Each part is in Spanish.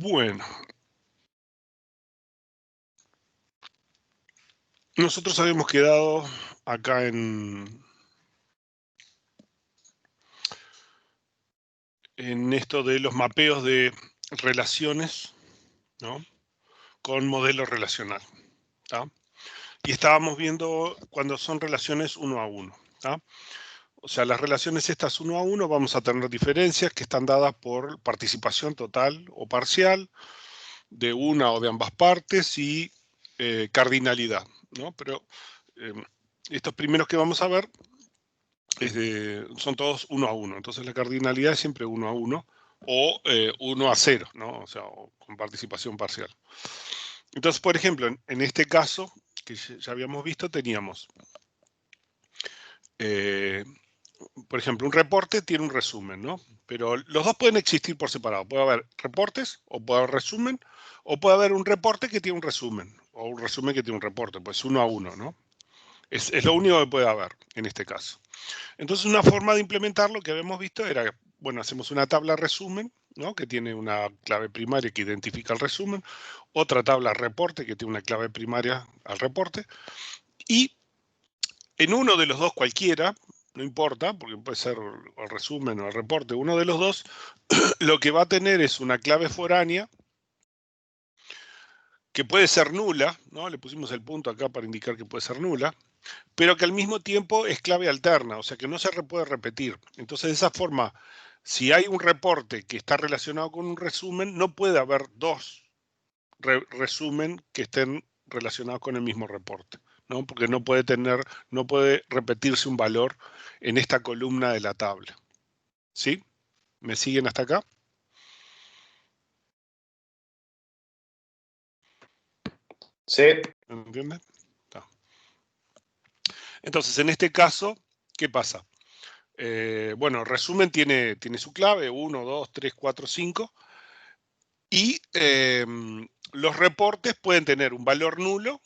Bueno. Nosotros habíamos quedado acá en esto de los mapeos de relaciones, ¿no? Con modelo relacional, ¿tá? Y estábamos viendo cuando son relaciones uno a uno, ¿tá? O sea, las relaciones estas uno a uno vamos a tener diferencias que están dadas por participación total o parcial de una o de ambas partes y cardinalidad, ¿no? Pero estos primeros que vamos a ver son todos uno a uno. Entonces la cardinalidad es siempre uno a uno o 1 a 0, ¿no? O sea, con participación parcial. Entonces, por ejemplo, en este caso que ya habíamos visto, teníamos, por ejemplo, un reporte tiene un resumen, ¿no? Pero los dos pueden existir por separado. Puede haber reportes o puede haber resumen, o puede haber un reporte que tiene un resumen, o un resumen que tiene un reporte, pues uno a uno, ¿no? Es lo único que puede haber en este caso. Entonces, una forma de implementar lo que habíamos visto era, bueno, hacemos una tabla resumen, ¿no? Que tiene una clave primaria que identifica el resumen, otra tabla reporte que tiene una clave primaria al reporte, y en uno de los dos cualquiera, no importa, porque puede ser el resumen o el reporte, uno de los dos, lo que va a tener es una clave foránea que puede ser nula, ¿no? Le pusimos el punto acá para indicar que puede ser nula, pero que al mismo tiempo es clave alterna, o sea que no se puede repetir. Entonces, de esa forma, si hay un reporte que está relacionado con un resumen, no puede haber dos resumen que estén relacionados con el mismo reporte, ¿no? Porque no puede repetirse un valor en esta columna de la tabla. ¿Sí? ¿Me siguen hasta acá? Sí. ¿Entienden? Entonces, en este caso, ¿qué pasa? Bueno, resumen tiene su clave, 1, 2, 3, 4, 5, y los reportes pueden tener un valor nulo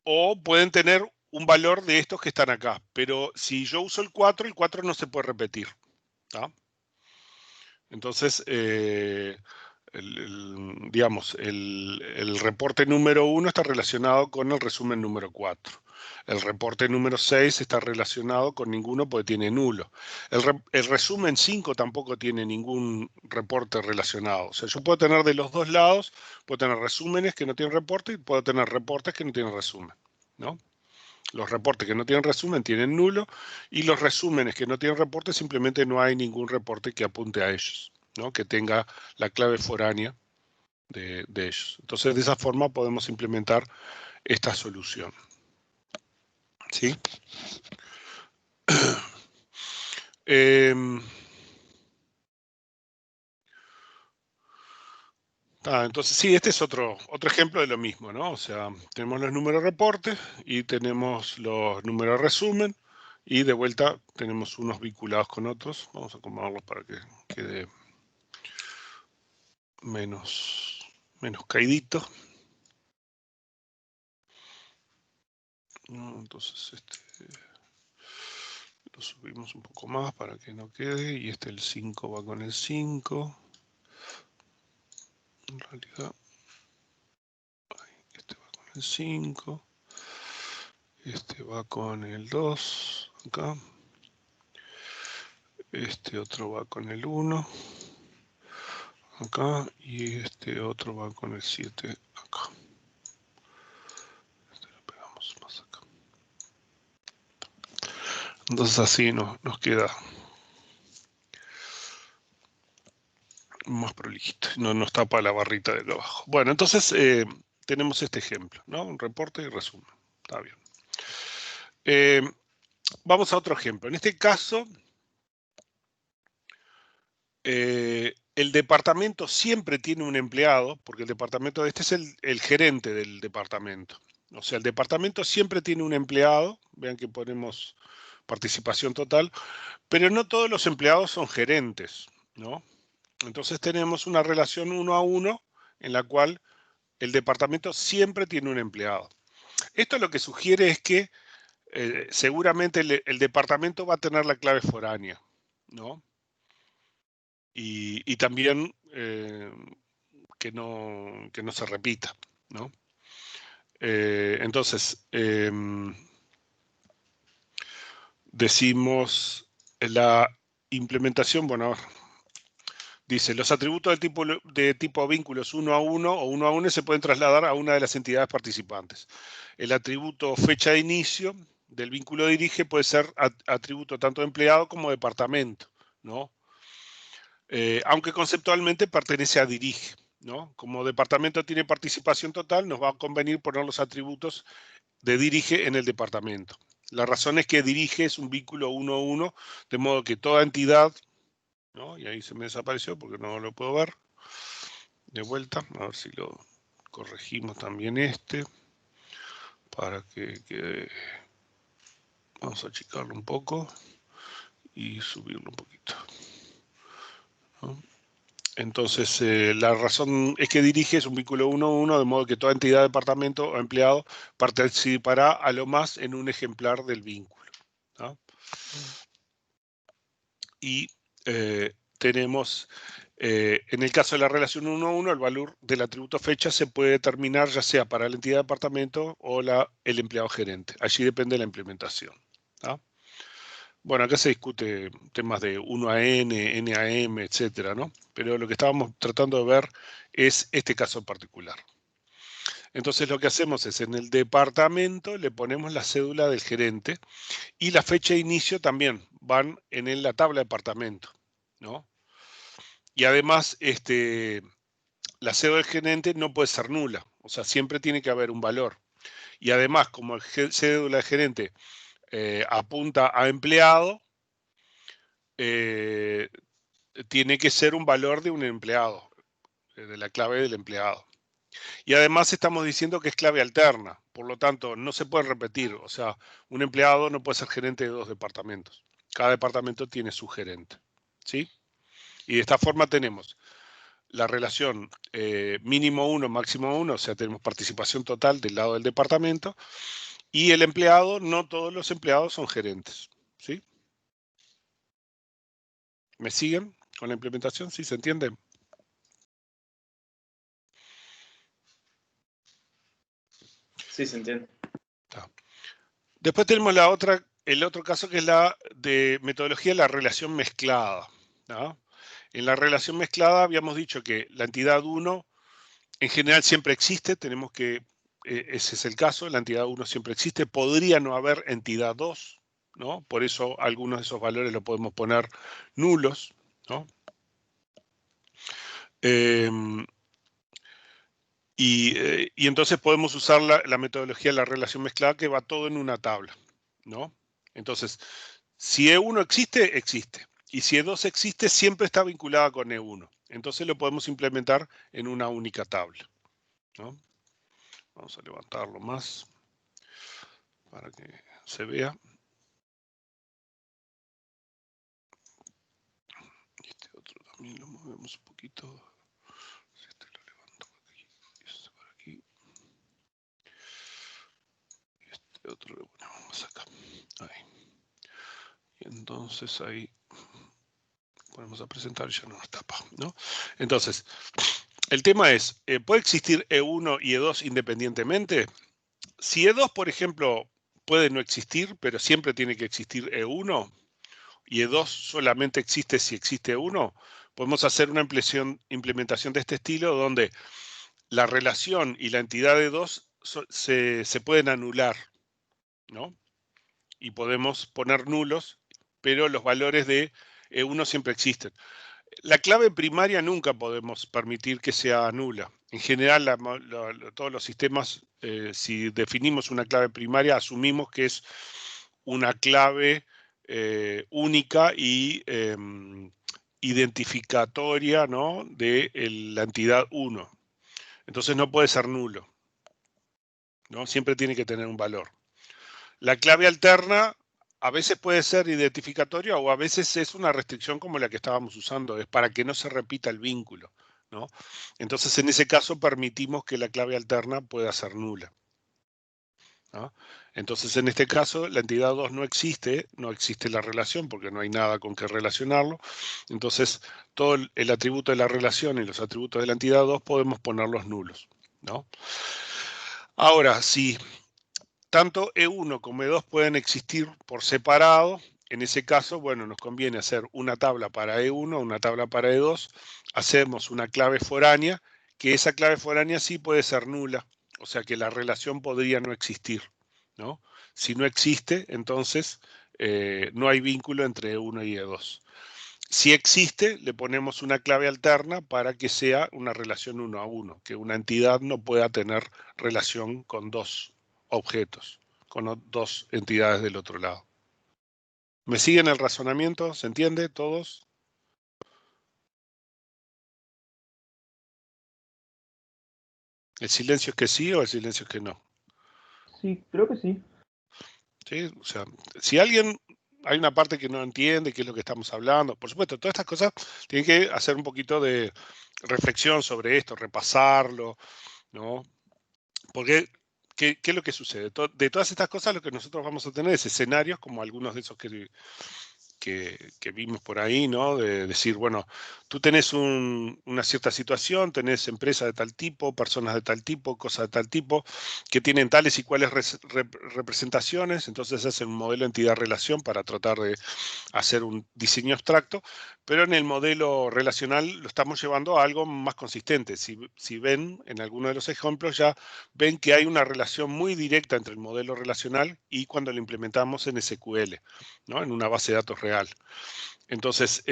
o pueden tener un valor de estos que están acá, pero si yo uso el 4 no se puede repetir, ¿tá? Entonces, digamos, el reporte número 1 está relacionado con el resumen número 4. El reporte número 6 está relacionado con ninguno porque tiene nulo. El resumen 5 tampoco tiene ningún reporte relacionado. O sea, yo puedo tener de los dos lados, puedo tener resúmenes que no tienen reporte y puedo tener reportes que no tienen resumen, ¿no? Los reportes que no tienen resumen tienen nulo y los resúmenes que no tienen reporte simplemente no hay ningún reporte que apunte a ellos, ¿no? Que tenga la clave foránea de ellos. Entonces, de esa forma podemos implementar esta solución. ¿Sí? Entonces, sí, este es otro ejemplo de lo mismo, ¿no? O sea, tenemos los números reportes y tenemos los números resumen y de vuelta tenemos unos vinculados con otros. Vamos a acomodarlos para que quede menos caidito. ¿No? Entonces, lo subimos un poco más para que no quede. Y el 5 va con el 5. En realidad, este va con el 5. Este va con el 2 acá. Este otro va con el 1 acá. Y este otro va con el 7 acá. Este lo pegamos más acá. Entonces así nos queda más prolijito. No nos tapa la barrita de abajo. Bueno, entonces tenemos este ejemplo, ¿no? Un reporte y resumen. Está bien. Vamos a otro ejemplo. En este caso, el departamento siempre tiene un empleado, porque el departamento, este es el gerente del departamento. O sea, el departamento siempre tiene un empleado. Vean que ponemos participación total, pero no todos los empleados son gerentes, ¿no? Entonces tenemos una relación 1 a 1 en la cual el departamento siempre tiene un empleado. Esto lo que sugiere es que seguramente el departamento va a tener la clave foránea, ¿no? y también que no se repita, ¿no? Entonces, decimos la implementación, bueno, dice, los atributos de tipo vínculos 1 a 1 o 1 a 1 se pueden trasladar a una de las entidades participantes. El atributo fecha de inicio del vínculo dirige puede ser atributo tanto de empleado como de departamento, ¿no? Aunque conceptualmente pertenece a dirige, ¿no? Como departamento tiene participación total, nos va a convenir poner los atributos de dirige en el departamento. La razón es que dirige es un vínculo 1 a 1, de modo que toda entidad, ¿no? Y ahí se me desapareció porque no lo puedo ver. De vuelta, a ver si lo corregimos también para que quede. Vamos a achicarlo un poco y subirlo un poquito, ¿no? Entonces, la razón es que dirige es un vínculo 1 a 1, de modo que toda entidad, departamento o empleado participará a lo más en un ejemplar del vínculo, ¿no? Y tenemos, en el caso de la relación 1 a 1, el valor del atributo fecha se puede determinar ya sea para la entidad de departamento o el empleado gerente. Allí depende de la implementación, ¿no? Bueno, acá se discute temas de 1 a n, n a m, etcétera, ¿no? Pero lo que estábamos tratando de ver es este caso en particular. Entonces lo que hacemos es en el departamento le ponemos la cédula del gerente y la fecha de inicio también van en la tabla de departamento, ¿no? Y además, la cédula del gerente no puede ser nula, o sea, siempre tiene que haber un valor. Y además, como el cédula del gerente apunta a empleado, tiene que ser un valor de un empleado, de la clave del empleado. Y además estamos diciendo que es clave alterna, por lo tanto, no se puede repetir, o sea, un empleado no puede ser gerente de 2 departamentos. Cada departamento tiene su gerente, ¿sí? Y de esta forma tenemos la relación mínimo 1, máximo 1, o sea, tenemos participación total del lado del departamento, y el empleado, no todos los empleados son gerentes, ¿sí? ¿Me siguen con la implementación? ¿Sí se entiende? Sí, se entiende. Después tenemos el otro caso que es la de metodología de la relación mezclada, ¿no? En la relación mezclada habíamos dicho que la entidad 1 en general siempre existe, ese es el caso, la entidad 1 siempre existe, podría no haber entidad 2, ¿no? Por eso algunos de esos valores los podemos poner nulos, ¿no? Y entonces podemos usar la metodología de la relación mezclada que va todo en una tabla, ¿no? Entonces, si E1 existe, existe. Y si E2 existe, siempre está vinculada con E1. Entonces lo podemos implementar en una única tabla, ¿no? Vamos a levantarlo más para que se vea. Este otro también lo movemos un poquito. Este lo levanto aquí. Este por aquí. Este otro lo ponemos acá. Ahí. Y entonces ahí ponemos a presentar y ya no nos tapa, ¿no? Entonces, el tema es, ¿puede existir E1 y E2 independientemente? Si E2, por ejemplo, puede no existir, pero siempre tiene que existir E1, y E2 solamente existe si existe E1, podemos hacer una implementación de este estilo donde la relación y la entidad de E2 se pueden anular, ¿no? Y podemos poner nulos, pero los valores de E1 siempre existen. La clave primaria nunca podemos permitir que sea nula. En general, todos los sistemas, si definimos una clave primaria, asumimos que es una clave única y identificatoria, ¿no?, de la entidad 1. Entonces no puede ser nulo, ¿no? Siempre tiene que tener un valor. La clave alterna a veces puede ser identificatoria o a veces es una restricción como la que estábamos usando, es para que no se repita el vínculo, ¿no? Entonces, en ese caso permitimos que la clave alterna pueda ser nula, ¿no? Entonces, en este caso, la entidad 2 no existe la relación porque no hay nada con que relacionarlo. Entonces, todo el atributo de la relación y los atributos de la entidad 2 podemos ponerlos nulos, ¿no? Ahora, si tanto E1 como E2 pueden existir por separado, en ese caso, bueno, nos conviene hacer una tabla para E1, una tabla para E2, hacemos una clave foránea, que esa clave foránea sí puede ser nula, o sea que la relación podría no existir, ¿no? Si no existe, entonces no hay vínculo entre E1 y E2. Si existe, le ponemos una clave alterna para que sea una relación 1 a 1, que una entidad no pueda tener relación con dos objetos, con dos entidades del otro lado. ¿Me siguen el razonamiento? ¿Se entiende todos? ¿El silencio es que sí o el silencio es que no? Sí, creo que sí. ¿Sí? O sea, si alguien, hay una parte que no entiende qué es lo que estamos hablando, por supuesto, todas estas cosas tienen que hacer un poquito de reflexión sobre esto, repasarlo, ¿no? Porque, ¿qué es lo que sucede? De todas estas cosas, lo que nosotros vamos a tener es escenarios como algunos de esos que vimos por ahí, ¿no? De decir, bueno, tú tenés una cierta situación, tenés empresas de tal tipo, personas de tal tipo, cosas de tal tipo, que tienen tales y cuales representaciones, entonces hacen un modelo entidad-relación para tratar de hacer un diseño abstracto, pero en el modelo relacional lo estamos llevando a algo más consistente. Si ven en alguno de los ejemplos ya ven que hay una relación muy directa entre el modelo relacional y cuando lo implementamos en SQL, ¿no? En una base de datos real. Entonces,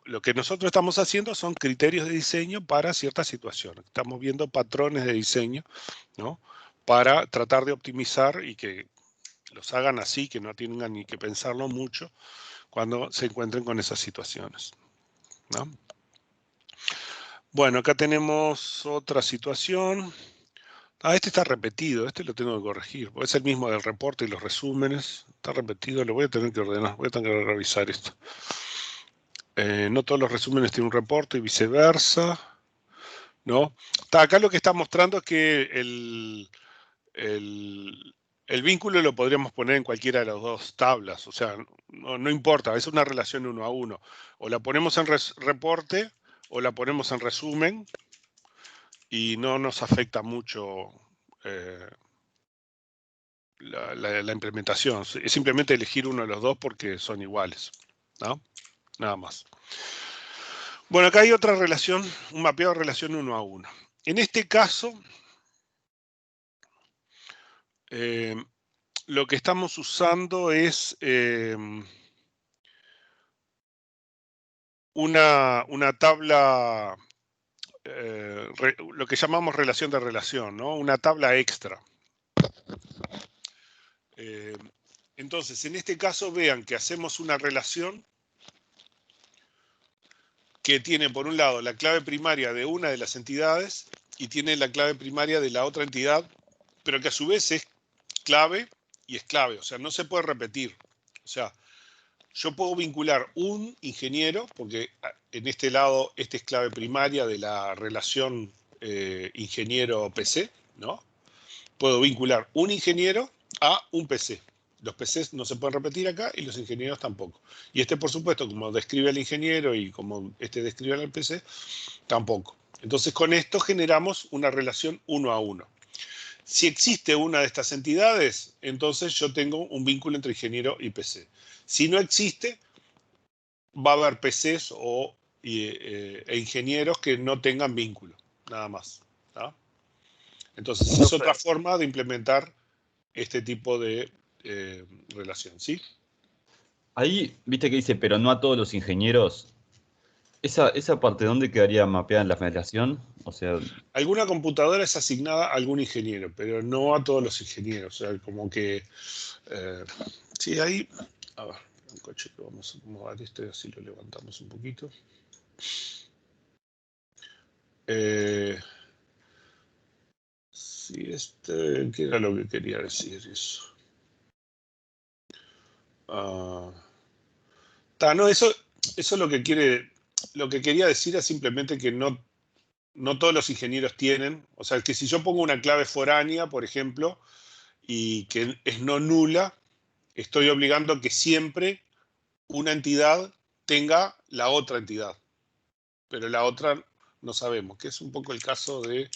lo que nosotros estamos haciendo son criterios de diseño para ciertas situaciones. Estamos viendo patrones de diseño, ¿no? Para tratar de optimizar y que los hagan así, que no tengan ni que pensarlo mucho cuando se encuentren con esas situaciones, ¿no? Bueno, acá tenemos otra situación. Este está repetido, este lo tengo que corregir, porque es el mismo del reporte y los resúmenes. Está repetido, lo voy a tener que ordenar, voy a tener que revisar esto. No todos los resúmenes tienen un reporte y viceversa, ¿no? Acá lo que está mostrando es que el vínculo lo podríamos poner en cualquiera de las dos tablas, o sea, no importa, es una relación 1 a 1. O la ponemos en reporte o la ponemos en resumen y no nos afecta mucho la implementación. Es simplemente elegir uno de los dos porque son iguales, ¿no? Nada más. Bueno, acá hay otra relación, un mapeado de relación 1 a 1. En este caso, lo que estamos usando es una tabla, lo que llamamos relación de relación, ¿no? Una tabla extra. Entonces, en este caso, vean que hacemos una relación que tiene, por un lado, la clave primaria de una de las entidades y tiene la clave primaria de la otra entidad, pero que a su vez es clave y es clave, o sea, no se puede repetir. O sea, yo puedo vincular un ingeniero, porque en este lado, esta es clave primaria de la relación ingeniero-PC, ¿no? Puedo vincular un ingeniero a un PC. Los PCs no se pueden repetir acá y los ingenieros tampoco. Y este, por supuesto, como describe al ingeniero y como este describe al PC, tampoco. Entonces, con esto generamos una relación 1 a 1. Si existe una de estas entidades, entonces yo tengo un vínculo entre ingeniero y PC. Si no existe, va a haber PCs e ingenieros que no tengan vínculo, nada más, ¿no? Entonces, es otra forma de implementar este tipo de relación, ¿sí? Ahí, viste que dice, pero no a todos los ingenieros. ¿Esa parte dónde quedaría mapeada en la federación? O sea, Alguna computadora es asignada a algún ingeniero, pero no a todos los ingenieros. O sea, como que... sí, ahí... A ver, un coche que vamos a acomodar esto y así lo levantamos un poquito. Sí, ¿qué era lo que quería decir eso? No, eso lo que quería decir es simplemente que no todos los ingenieros tienen, o sea, que si yo pongo una clave foránea, por ejemplo, y que es no nula, estoy obligando a que siempre una entidad tenga la otra entidad. Pero la otra no sabemos, que es un poco el caso de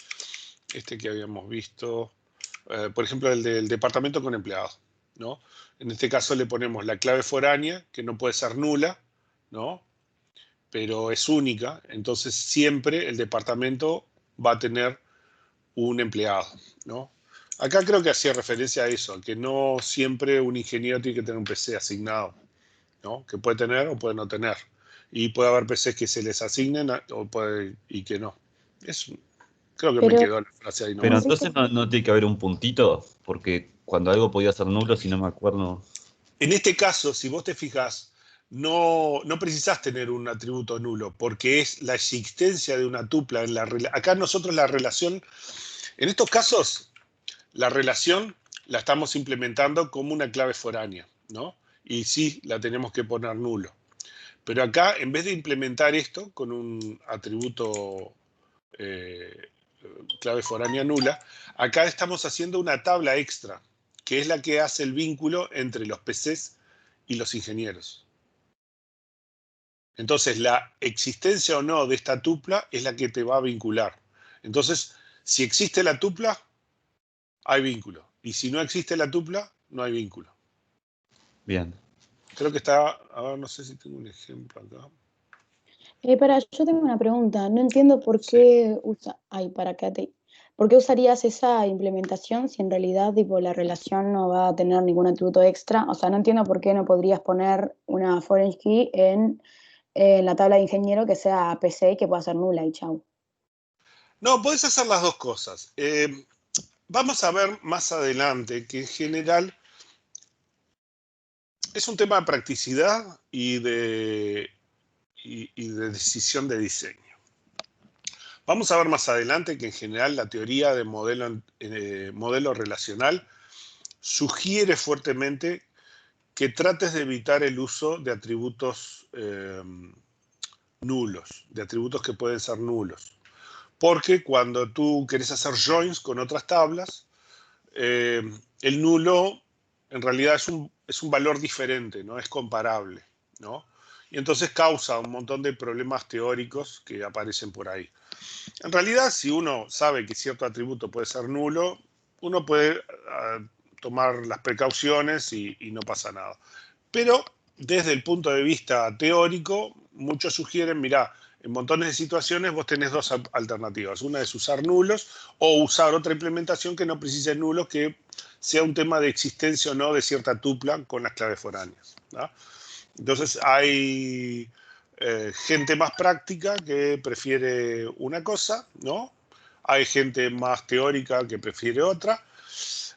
este que habíamos visto, por ejemplo, el del departamento con empleados, ¿no? En este caso le ponemos la clave foránea, que no puede ser nula, ¿no? Pero es única, entonces siempre el departamento va a tener un empleado, ¿no? Acá creo que hacía referencia a eso, a que no siempre un ingeniero tiene que tener un PC asignado, ¿no? Que puede tener o puede no tener. Y puede haber PCs que se les asignen y que no. Creo que me Pero, quedó la frase ahí Pero nomás. Enrique, entonces no tiene que haber un puntito, porque cuando algo podía ser nulo, si no me acuerdo. En este caso, si vos te fijas, no precisás tener un atributo nulo, porque es la existencia de una tupla. Acá nosotros la relación, en estos casos, la relación la estamos implementando como una clave foránea, ¿no? Y sí, la tenemos que poner nulo. Pero acá, en vez de implementar esto con un atributo clave foránea nula, acá estamos haciendo una tabla extra, que es la que hace el vínculo entre los PCs y los ingenieros. Entonces, la existencia o no de esta tupla es la que te va a vincular. Entonces, si existe la tupla, hay vínculo. Y si no existe la tupla, no hay vínculo. Bien. Creo que está, a ver, no sé si tengo un ejemplo acá. yo tengo una pregunta. No entiendo por Sí. qué ¿por qué usarías esa implementación si en realidad tipo, la relación no va a tener ningún atributo extra? O sea, no entiendo por qué no podrías poner una foreign key en la tabla de ingeniero que sea PC y que pueda ser nula y chau. No, podés hacer las dos cosas. Vamos a ver más adelante que en general es un tema de practicidad y de decisión de diseño. Vamos a ver más adelante que en general la teoría de modelo relacional sugiere fuertemente que trates de evitar el uso de atributos nulos, de atributos que pueden ser nulos. Porque cuando tú querés hacer joins con otras tablas, el nulo en realidad es un valor diferente, no es comparable, ¿no? Y entonces causa un montón de problemas teóricos que aparecen por ahí. En realidad, si uno sabe que cierto atributo puede ser nulo, uno puede tomar las precauciones y no pasa nada. Pero desde el punto de vista teórico, muchos sugieren, mirá, en montones de situaciones vos tenés dos alternativas. Una es usar nulos o usar otra implementación que no precise nulos, que sea un tema de existencia o no de cierta tupla con las claves foráneas, ¿no? Entonces hay gente más práctica que prefiere una cosa, ¿no? Hay gente más teórica que prefiere otra.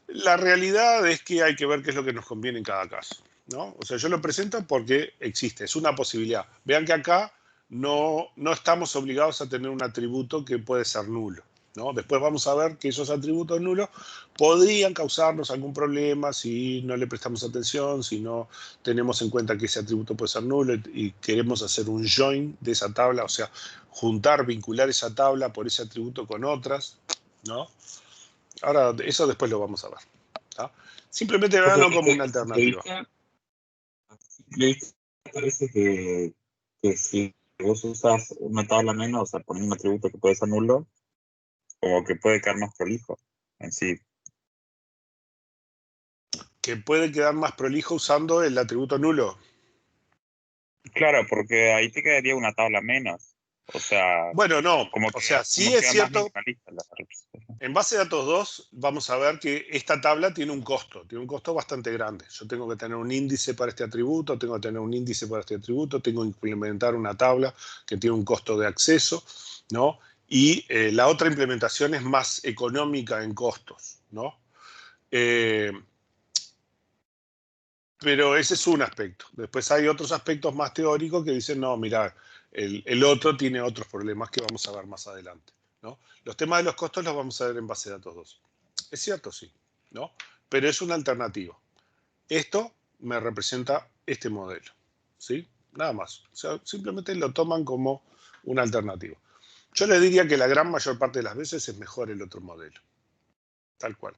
La realidad es que hay que ver qué es lo que nos conviene en cada caso, ¿no? O sea, yo lo presento porque existe, es una posibilidad. Vean que acá no estamos obligados a tener un atributo que puede ser nulo, ¿no? Después vamos a ver que esos atributos nulos podrían causarnos algún problema si no le prestamos atención, si no tenemos en cuenta que ese atributo puede ser nulo y queremos hacer un join de esa tabla, o sea, juntar, vincular esa tabla por ese atributo con otras, ¿no? Ahora, eso después lo vamos a ver, ¿tá? Simplemente véanlo como una alternativa. Parece que si vos usas una tabla menos, o sea, poner un atributo que puede ser nulo, o que puede quedar más prolijo en sí. Que puede quedar más prolijo usando el atributo nulo. Claro, porque ahí te quedaría una tabla menos. O sea, Bueno, no. como O que sea, sí como es queda más cierto. minimalista la representación. En base a datos 2, vamos a ver que esta tabla tiene un costo bastante grande. Yo tengo que tener un índice para este atributo, tengo que tener un índice para este atributo, tengo que implementar una tabla que tiene un costo de acceso, ¿no? Y la otra implementación es más económica en costos, ¿no? Pero ese es un aspecto. Después hay otros aspectos más teóricos que dicen, no, mira, el otro tiene otros problemas que vamos a ver más adelante, ¿no? Los temas de los costos los vamos a ver en base a datos 2. Es cierto, sí, ¿no? Pero es una alternativa. Esto me representa este modelo, ¿sí? Nada más. O sea, simplemente lo toman como una alternativa. Yo les diría que la gran mayor parte de las veces es mejor el otro modelo. Tal cual.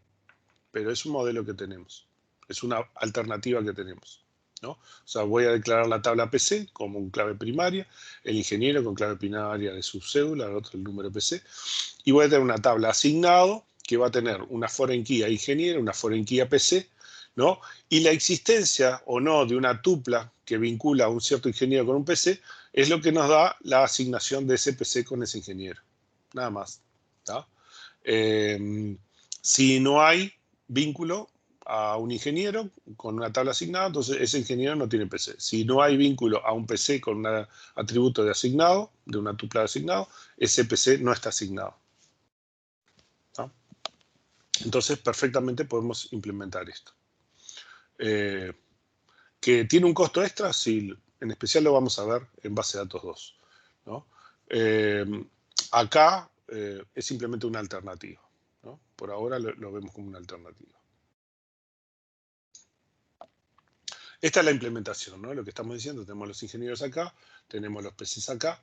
pero es un modelo que tenemos. Es una alternativa que tenemos, ¿no? O sea, voy a declarar la tabla PC como un clave primaria, el ingeniero con clave primaria de su cédula, el otro el número PC, y voy a tener una tabla asignado que va a tener una foreign key a ingeniero, una foreign key a PC, ¿no? Y la existencia o no de una tupla que vincula a un cierto ingeniero con un PC es lo que nos da la asignación de ese PC con ese ingeniero. Nada más, ¿tá? Si no hay vínculo a un ingeniero con una tabla asignada, entonces ese ingeniero no tiene PC. Si no hay vínculo a un PC con un atributo de asignado, de una tupla de asignado, ese PC no está asignado, ¿tá? Entonces, perfectamente podemos implementar esto. ¿Que tiene un costo extra? Sí, en especial lo vamos a ver en base de datos 2, ¿no? Acá es simplemente una alternativa, ¿no? Por ahora lo vemos como una alternativa. Esta es la implementación, ¿no? Lo que estamos diciendo, tenemos los ingenieros acá, tenemos los PCs acá.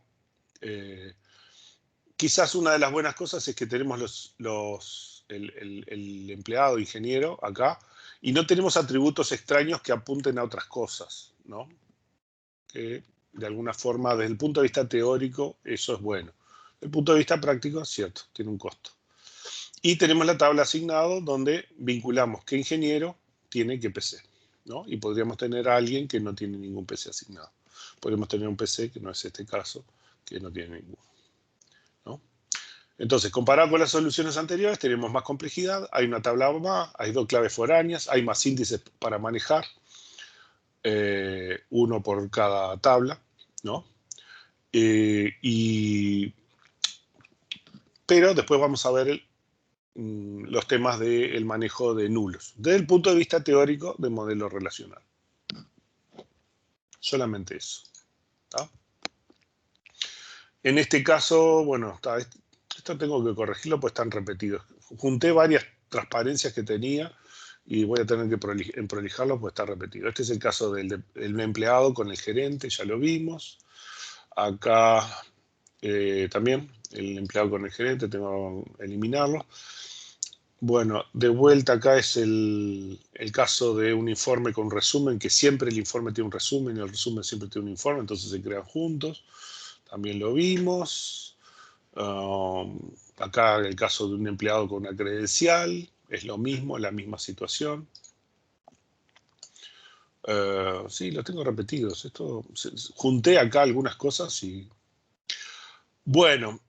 Quizás una de las buenas cosas es que tenemos el empleado ingeniero acá y no tenemos atributos extraños que apunten a otras cosas, ¿no? Que de alguna forma, desde el punto de vista teórico, eso es bueno. Desde el punto de vista práctico, es cierto, tiene un costo. Y tenemos la tabla asignado donde vinculamos qué ingeniero tiene qué PC, ¿no? Y podríamos tener a alguien que no tiene ningún PC asignado. Podríamos tener un PC, que no es este caso, que no tiene ninguno, ¿no? Entonces, comparado con las soluciones anteriores, tenemos más complejidad, hay una tabla más, hay 2 claves foráneas, hay más índices para manejar, uno por cada tabla, ¿no? Pero después vamos a ver los temas del manejo de nulos, desde el punto de vista teórico de modelo relacional. Solamente eso, ¿tá? En este caso, bueno, esto tengo que corregirlo porque están repetidos. Junté varias transparencias que tenía y voy a tener que prolijarlo porque está repetido. Este es el caso del empleado con el gerente, ya lo vimos. Acá también el empleado con el gerente, tengo que eliminarlo. Bueno, de vuelta acá es el caso de un informe con resumen, que siempre el informe tiene un resumen y el resumen siempre tiene un informe, entonces se crean juntos. También lo vimos. Acá el caso de un empleado con una credencial, es lo mismo, la misma situación. Sí, los tengo repetidos. Junté acá algunas cosas y... Bueno,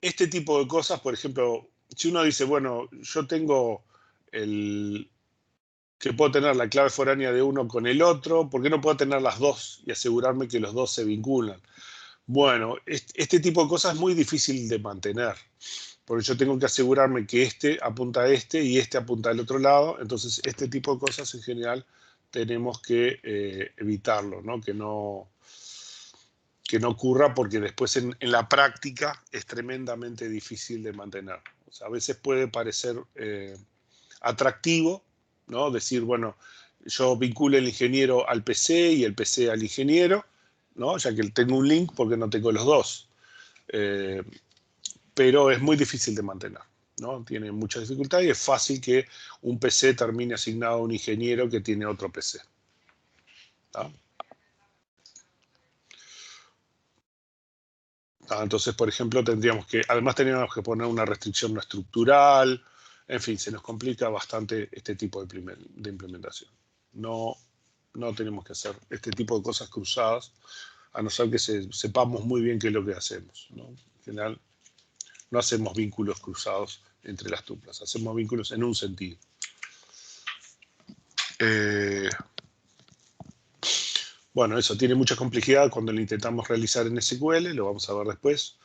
este tipo de cosas, por ejemplo, si uno dice, bueno, yo tengo que puedo tener la clave foránea de uno con el otro, ¿por qué no puedo tener las dos y asegurarme que los dos se vinculan? Bueno, este tipo de cosas es muy difícil de mantener, porque yo tengo que asegurarme que este apunta a este y este apunta al otro lado, entonces este tipo de cosas en general tenemos que evitarlo, ¿no? Que no ocurra, porque después en la práctica es tremendamente difícil de mantener. O sea, a veces puede parecer atractivo, ¿no? Decir, bueno, yo vinculo el ingeniero al PC y el PC al ingeniero, ¿no? Ya que tengo un link porque no tengo los dos. Pero es muy difícil de mantener, ¿no? Tiene mucha dificultad y es fácil que un PC termine asignado a un ingeniero que tiene otro PC, ¿no? Entonces, por ejemplo, además tendríamos que poner una restricción no estructural, en fin, se nos complica bastante este tipo de implementación. No tenemos que hacer este tipo de cosas cruzadas, a no ser que sepamos muy bien qué es lo que hacemos, ¿no? En general, no hacemos vínculos cruzados entre las tuplas, hacemos vínculos en un sentido. Bueno, eso tiene mucha complejidad cuando lo intentamos realizar en SQL, lo vamos a ver después.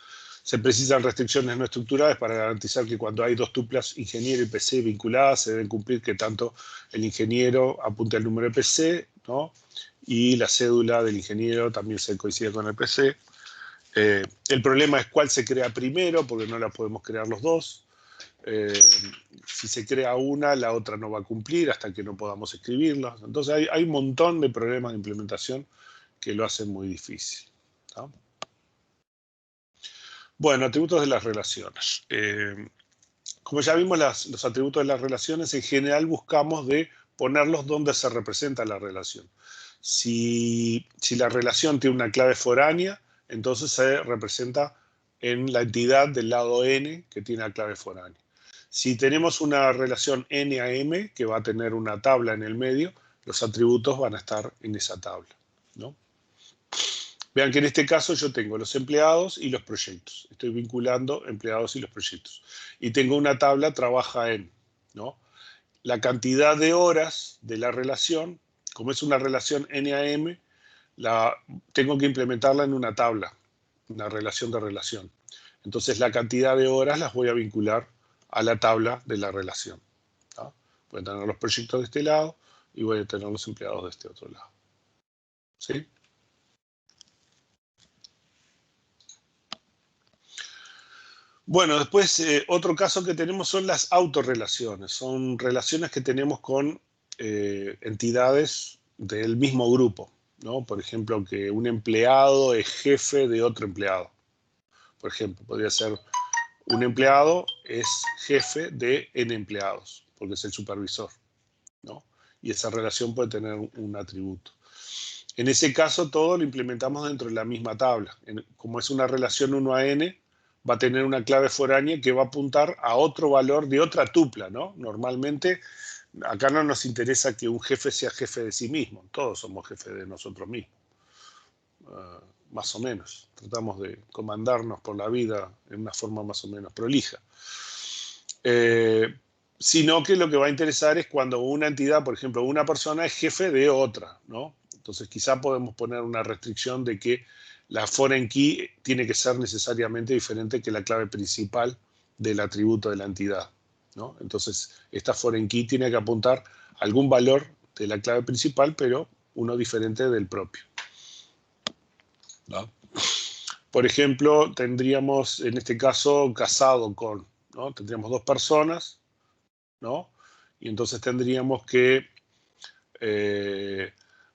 Se precisan restricciones no estructurales para garantizar que cuando hay dos tuplas ingeniero y PC vinculadas, se deben cumplir que tanto el ingeniero apunte al número de PC, ¿no? Y la cédula del ingeniero también se coincide con el PC. El problema es cuál se crea primero, porque no la podemos crear los dos. Si se crea una, la otra no va a cumplir hasta que no podamos escribirla. Entonces hay un montón de problemas de implementación que lo hacen muy difícil, ¿no? Bueno, atributos de las relaciones. Como ya vimos, los atributos de las relaciones en general buscamos de ponerlos donde se representa la relación. Si la relación tiene una clave foránea, entonces se representa en la entidad del lado n que tiene la clave foránea. Si tenemos una relación n a m que va a tener una tabla en el medio, los atributos van a estar en esa tabla, ¿no? Vean que en este caso yo tengo los empleados y los proyectos. Estoy vinculando empleados y los proyectos. Y tengo una tabla trabaja en, ¿no? La cantidad de horas de la relación, como es una relación n a m, tengo que implementarla en una tabla, una relación de relación. Entonces la cantidad de horas las voy a vincular a la tabla de la relación, ¿no? Voy a tener los proyectos de este lado y voy a tener los empleados de este otro lado. ¿Sí? Bueno, después otro caso que tenemos son las autorrelaciones. Son relaciones que tenemos con entidades del mismo grupo, ¿no? Por ejemplo, que un empleado es jefe de otro empleado. Por ejemplo, podría ser un empleado es jefe de N empleados, porque es el supervisor, ¿no? Y esa relación puede tener un atributo. En ese caso, todo lo implementamos dentro de la misma tabla. Como es una relación 1 a n, va a tener una clave foránea que va a apuntar a otro valor de otra tupla, ¿no? Normalmente, acá no nos interesa que un jefe sea jefe de sí mismo. Todos somos jefes de nosotros mismos. Más o menos. Tratamos de comandarnos por la vida en una forma más o menos prolija. Sino que lo que va a interesar es cuando una entidad, por ejemplo, una persona es jefe de otra, ¿no? Entonces quizá podemos poner una restricción de que la foreign key tiene que ser necesariamente diferente que la clave principal del atributo de la entidad, ¿no? Entonces esta foreign key tiene que apuntar a algún valor de la clave principal, pero uno diferente del propio, ¿no? Por ejemplo, tendríamos en este caso casado con, ¿no? Tendríamos dos personas, ¿no? Y entonces tendríamos que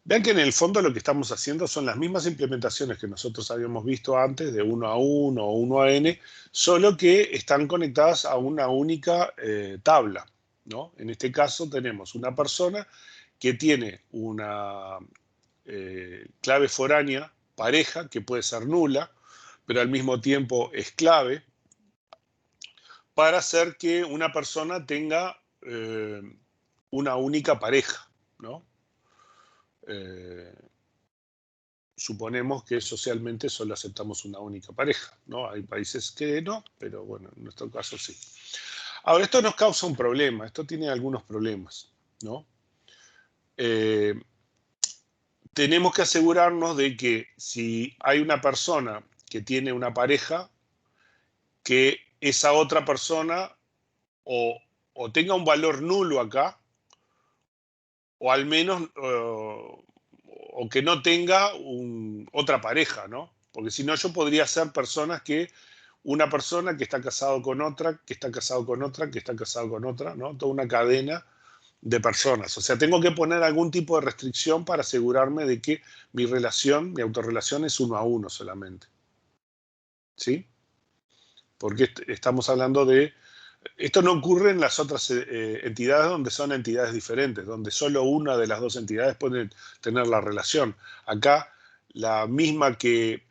vean que en el fondo lo que estamos haciendo son las mismas implementaciones que nosotros habíamos visto antes de 1 a 1 o 1 a n, solo que están conectadas a una única tabla, ¿no? En este caso tenemos una persona que tiene una clave foránea pareja, que puede ser nula, pero al mismo tiempo es clave, para hacer que una persona tenga una única pareja, ¿no? Suponemos que socialmente solo aceptamos una única pareja, ¿no? Hay países que no, pero bueno, en nuestro caso sí. Ahora, esto nos causa un problema, esto tiene algunos problemas, ¿no? Tenemos que asegurarnos de que si hay una persona que tiene una pareja, que esa otra persona o tenga un valor nulo acá, o al menos o que no tenga otra pareja, ¿no? Porque si no, yo podría ser personas que una persona que está casado con otra, que está casado con otra, que está casado con otra, ¿no? Toda una cadena de personas. O sea, tengo que poner algún tipo de restricción para asegurarme de que mi relación, mi autorrelación es 1 a 1 solamente. ¿Sí? Porque estamos hablando de... Esto no ocurre en las otras entidades donde son entidades diferentes, donde solo una de las dos entidades puede tener la relación. Acá, la misma que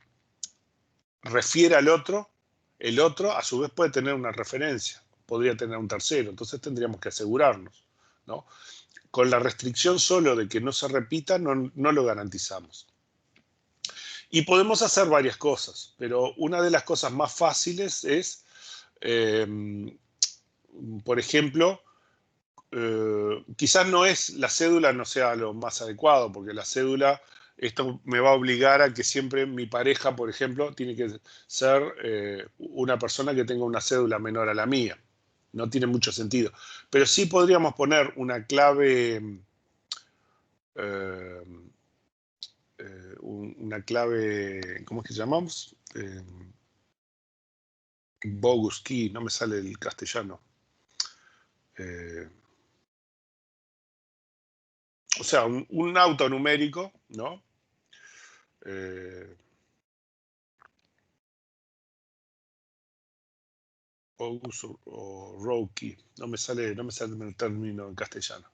refiere al otro, el otro a su vez puede tener una referencia, podría tener un tercero, entonces tendríamos que asegurarnos, ¿no? Con la restricción solo de que no se repita, no lo garantizamos. Y podemos hacer varias cosas, pero una de las cosas más fáciles es... por ejemplo, quizás la cédula no sea lo más adecuado, porque la cédula, esto me va a obligar a que siempre mi pareja, por ejemplo, tiene que ser una persona que tenga una cédula menor a la mía. No tiene mucho sentido. Pero sí podríamos poner una clave, ¿cómo es que llamamos? Bogus key, no me sale el castellano. O sea, un autonumérico, ¿no? o row key. No me sale el término en castellano.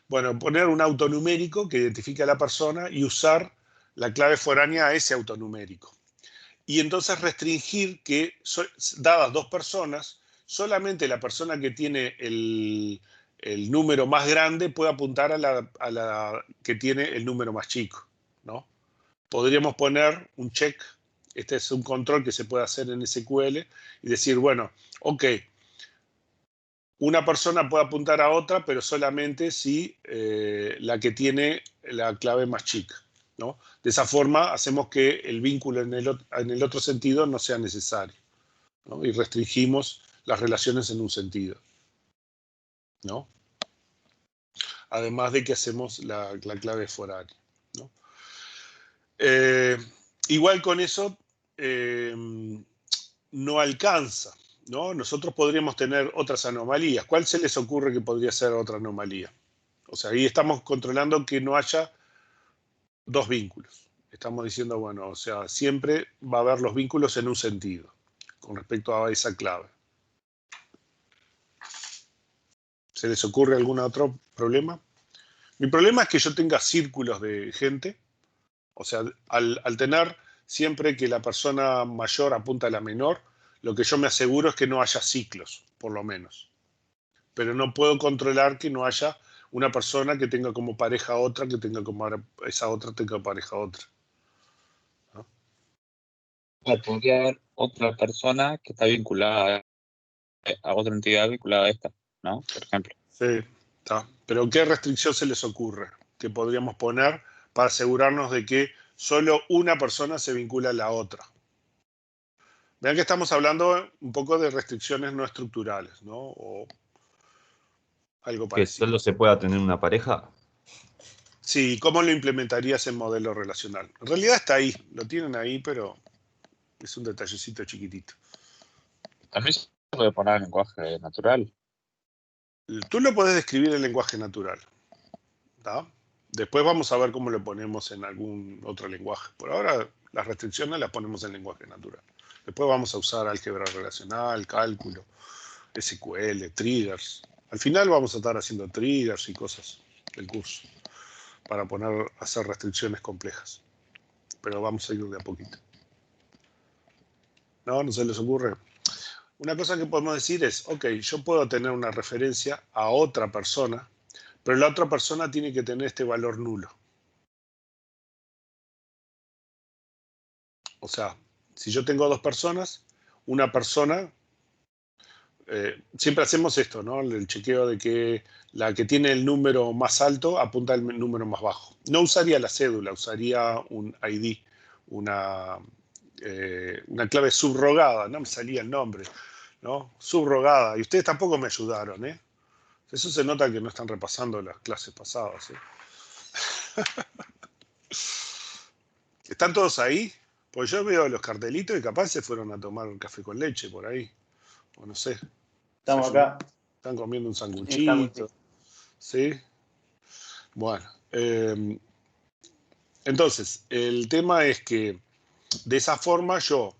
Bueno, poner un autonumérico que identifique a la persona y usar la clave foránea a ese autonumérico. Y entonces restringir que, dadas dos personas, solamente la persona que tiene el número más grande puede apuntar a la que tiene el número más chico, ¿no? Podríamos poner un check, este es un control que se puede hacer en SQL, y decir, bueno, ok, una persona puede apuntar a otra, pero solamente si la que tiene la clave más chica, ¿no? De esa forma hacemos que el vínculo en el otro sentido no sea necesario, ¿no? Y restringimos las relaciones en un sentido, ¿no? Además de que hacemos la clave foránea, ¿no? Igual con eso no alcanza, ¿no? Nosotros podríamos tener otras anomalías. ¿Cuál se les ocurre que podría ser otra anomalía? O sea, ahí estamos controlando que no haya dos vínculos. Estamos diciendo, bueno, o sea, siempre va a haber los vínculos en un sentido con respecto a esa clave. ¿Se les ocurre algún otro problema? Mi problema es que yo tenga círculos de gente. O sea, al tener siempre que la persona mayor apunta a la menor, lo que yo me aseguro es que no haya ciclos, por lo menos. Pero no puedo controlar que no haya una persona que tenga como pareja a otra, que tenga como esa otra tenga pareja a otra. ¿No? O podría haber otra persona que está vinculada a otra entidad vinculada a esta, ¿no? Por ejemplo. Sí, está. Pero ¿qué restricción se les ocurre que podríamos poner para asegurarnos de que solo una persona se vincula a la otra? Vean que estamos hablando un poco de restricciones no estructurales, ¿no? O algo Que parecido. solo se pueda tener una pareja. Sí, ¿cómo lo implementarías en modelo relacional? En realidad está ahí, lo tienen ahí, pero es un detallecito chiquitito. También se puede poner en lenguaje natural. Tú lo podés describir en lenguaje natural, ¿tá? Después vamos a ver cómo lo ponemos en algún otro lenguaje. Por ahora las restricciones las ponemos en lenguaje natural. Después vamos a usar álgebra relacional, cálculo, SQL, triggers. Al final vamos a estar haciendo triggers y cosas del curso para hacer restricciones complejas. Pero vamos a ir de a poquito. ¿No se les ocurre? Una cosa que podemos decir es, ok, yo puedo tener una referencia a otra persona, pero la otra persona tiene que tener este valor nulo. O sea, si yo tengo dos personas, una persona, siempre hacemos esto, ¿no? El chequeo de que la que tiene el número más alto apunta al número más bajo. No usaría la cédula, usaría un ID, una clave subrogada, no me salía el nombre, ¿no? Subrogada. Y ustedes tampoco me ayudaron, ¿eh? Eso se nota que no están repasando las clases pasadas, ¿eh? ¿Están todos ahí? Pues yo veo los cartelitos y capaz se fueron a tomar un café con leche por ahí. O no sé. Estamos acá. Están comiendo un sanguchito. ¿Sí? Bueno. Entonces, el tema es que de esa forma yo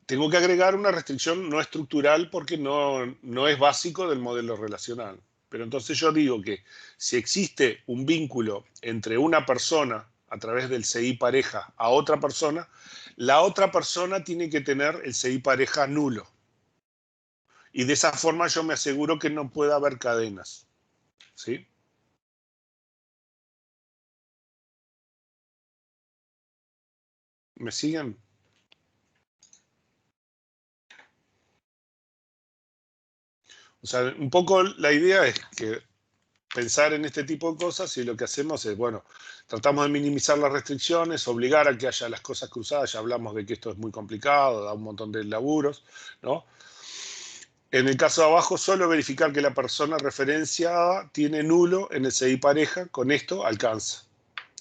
tengo que agregar una restricción no estructural porque no es básico del modelo relacional. Pero entonces yo digo que si existe un vínculo entre una persona a través del CI pareja a otra persona, la otra persona tiene que tener el CI pareja nulo. Y de esa forma yo me aseguro que no pueda haber cadenas. ¿Sí? ¿Me siguen? O sea, un poco la idea es que pensar en este tipo de cosas y lo que hacemos es, bueno, tratamos de minimizar las restricciones, obligar a que haya las cosas cruzadas, ya hablamos de que esto es muy complicado, da un montón de laburos, ¿no? En el caso de abajo, solo verificar que la persona referenciada tiene nulo en el CI pareja, con esto alcanza,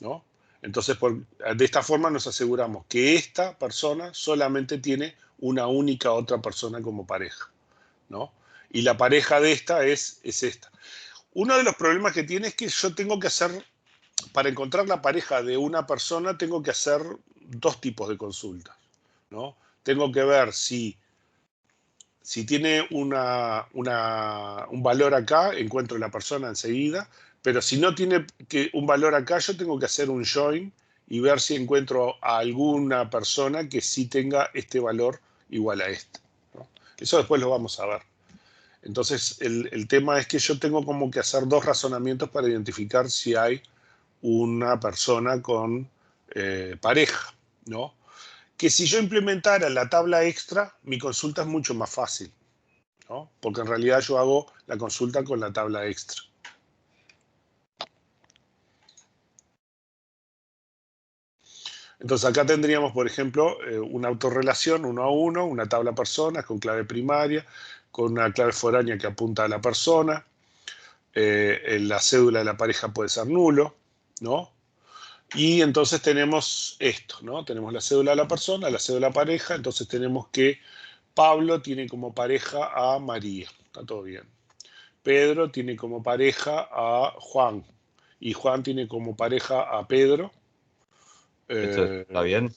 ¿no? Entonces, de esta forma nos aseguramos que esta persona solamente tiene una única otra persona como pareja, ¿no? Y la pareja de esta es esta. Uno de los problemas que tiene es que yo tengo que hacer, para encontrar la pareja de una persona, tengo que hacer dos tipos de consultas, ¿no? Tengo que ver si si tiene un valor acá, encuentro la persona enseguida, pero si no tiene un valor acá, yo tengo que hacer un join y ver si encuentro a alguna persona que sí tenga este valor igual a este, ¿no? Eso después lo vamos a ver. Entonces, el tema es que yo tengo como que hacer dos razonamientos para identificar si hay una persona con pareja, ¿no? Que si yo implementara la tabla extra, mi consulta es mucho más fácil, ¿no? Porque en realidad yo hago la consulta con la tabla extra. Entonces acá tendríamos, por ejemplo, una autorrelación 1 a 1, una tabla personas con clave primaria, con una clave foránea que apunta a la persona. La cédula de la pareja puede ser nulo, ¿no? Y entonces tenemos esto, ¿no? Tenemos la cédula de la persona, la cédula de la pareja, entonces tenemos que Pablo tiene como pareja a María, está todo bien. Pedro tiene como pareja a Juan, y Juan tiene como pareja a Pedro. ¿Eso está bien?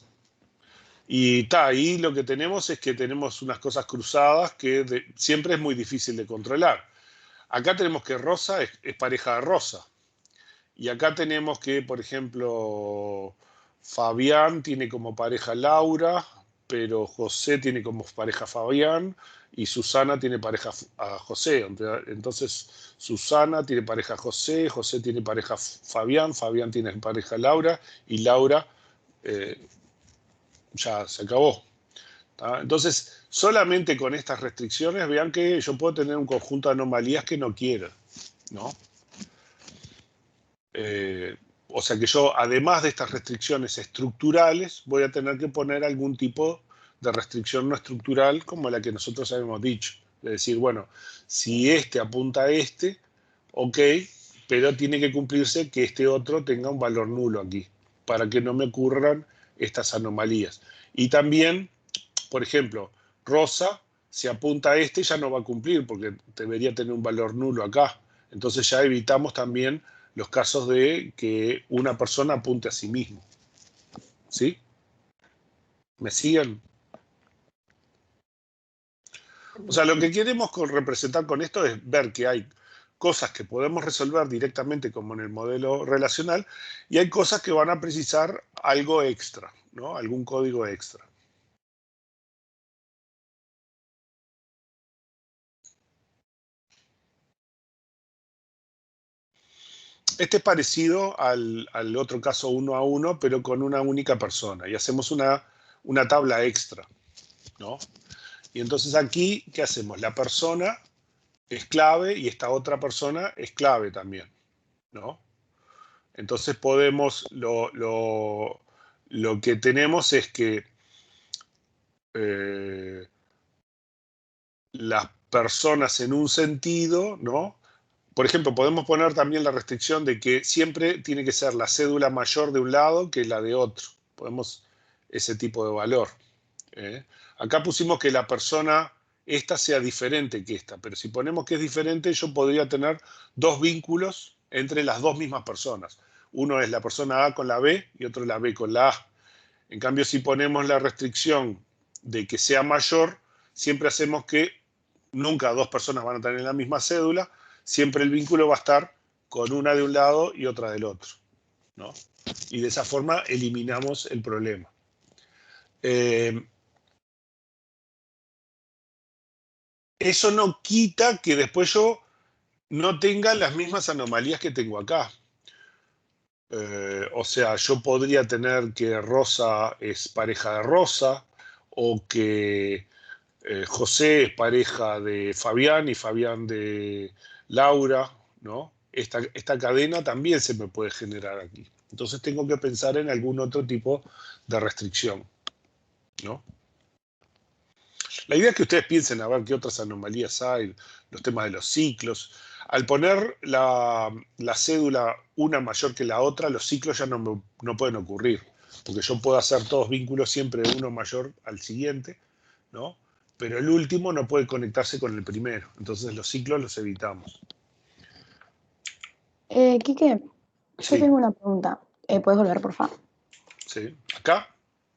Y ahí lo que tenemos es que tenemos unas cosas cruzadas que siempre es muy difícil de controlar. Acá tenemos que Rosa es pareja de Rosa. Y acá tenemos que, por ejemplo, Fabián tiene como pareja Laura, pero José tiene como pareja Fabián y Susana tiene pareja a José. Entonces, Susana tiene pareja a José, José tiene pareja a Fabián, Fabián tiene pareja a Laura y Laura ya se acabó. ¿Tá? Entonces, solamente con estas restricciones, vean que yo puedo tener un conjunto de anomalías que no quiero, ¿no? O sea que yo, además de estas restricciones estructurales, voy a tener que poner algún tipo de restricción no estructural como la que nosotros habíamos dicho. Es decir, bueno, si este apunta a este, ok, pero tiene que cumplirse que este otro tenga un valor nulo aquí, para que no me ocurran estas anomalías. Y también, por ejemplo, Rosa, si apunta a este, ya no va a cumplir, porque debería tener un valor nulo acá. Entonces ya evitamos también los casos de que una persona apunte a sí mismo. ¿Sí? ¿Me siguen? O sea, lo que queremos representar con esto es ver que hay cosas que podemos resolver directamente como en el modelo relacional y hay cosas que van a precisar algo extra, ¿no? Algún código extra. Este es parecido al otro caso 1 a 1, pero con una única persona. Y hacemos una tabla extra, ¿no? Y entonces aquí, ¿qué hacemos? La persona es clave y esta otra persona es clave también, ¿no? Entonces podemos, lo que tenemos es que las personas en un sentido, ¿no? Por ejemplo, podemos poner también la restricción de que siempre tiene que ser la cédula mayor de un lado que la de otro. Podemos ese tipo de valor. Acá pusimos que la persona esta sea diferente que esta, pero si ponemos que es diferente, yo podría tener dos vínculos entre las dos mismas personas. Uno es la persona A con la B y otro la B con la A. En cambio, si ponemos la restricción de que sea mayor, siempre hacemos que nunca dos personas van a tener la misma cédula, siempre el vínculo va a estar con una de un lado y otra del otro, ¿no? Y de esa forma eliminamos el problema. Eso no quita que después yo no tenga las mismas anomalías que tengo acá. O sea, yo podría tener que Rosa es pareja de Rosa o que José es pareja de Fabián y Fabián de Laura, ¿no? Esta cadena también se me puede generar aquí. Entonces tengo que pensar en algún otro tipo de restricción, ¿no? La idea es que ustedes piensen a ver qué otras anomalías hay, los temas de los ciclos. Al poner la cédula una mayor que la otra, los ciclos ya no pueden ocurrir, porque yo puedo hacer todos vínculos siempre de uno mayor al siguiente, ¿no? Pero el último no puede conectarse con el primero. Entonces los ciclos los evitamos. Quique, yo Sí, tengo una pregunta. ¿Puedes volver, por favor? sí. Acá,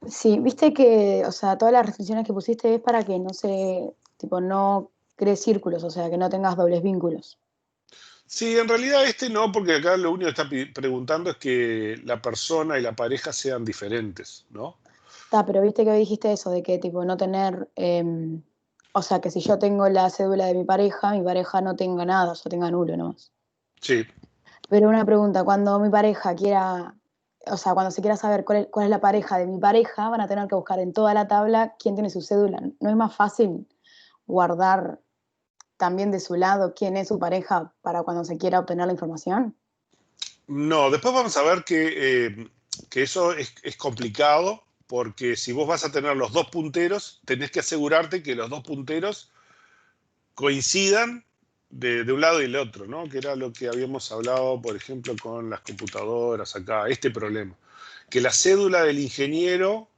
Sí, viste que, o sea, todas las restricciones que pusiste es para que no se tipo no crees círculos, o sea, que no tengas dobles vínculos. Sí, en realidad no, porque acá lo único que está preguntando es que la persona y la pareja sean diferentes, ¿no? Está, pero viste que hoy dijiste eso, de que tipo no tener, o sea, que si yo tengo la cédula de mi pareja no tenga nada, o sea, tenga nulo nomás. Sí. Pero una pregunta, cuando mi pareja quiera, o sea, cuando se quiera saber cuál es la pareja de mi pareja, van a tener que buscar en toda la tabla quién tiene su cédula. ¿No es más fácil guardar también de su lado quién es su pareja para cuando se quiera obtener la información? No, después vamos a ver que eso es complicado, porque si vos vas a tener los dos punteros, tenés que asegurarte que los dos punteros coincidan de un lado y del otro, ¿no? Que era lo que habíamos hablado, por ejemplo, con las computadoras acá, este problema. Que la cédula del ingeniero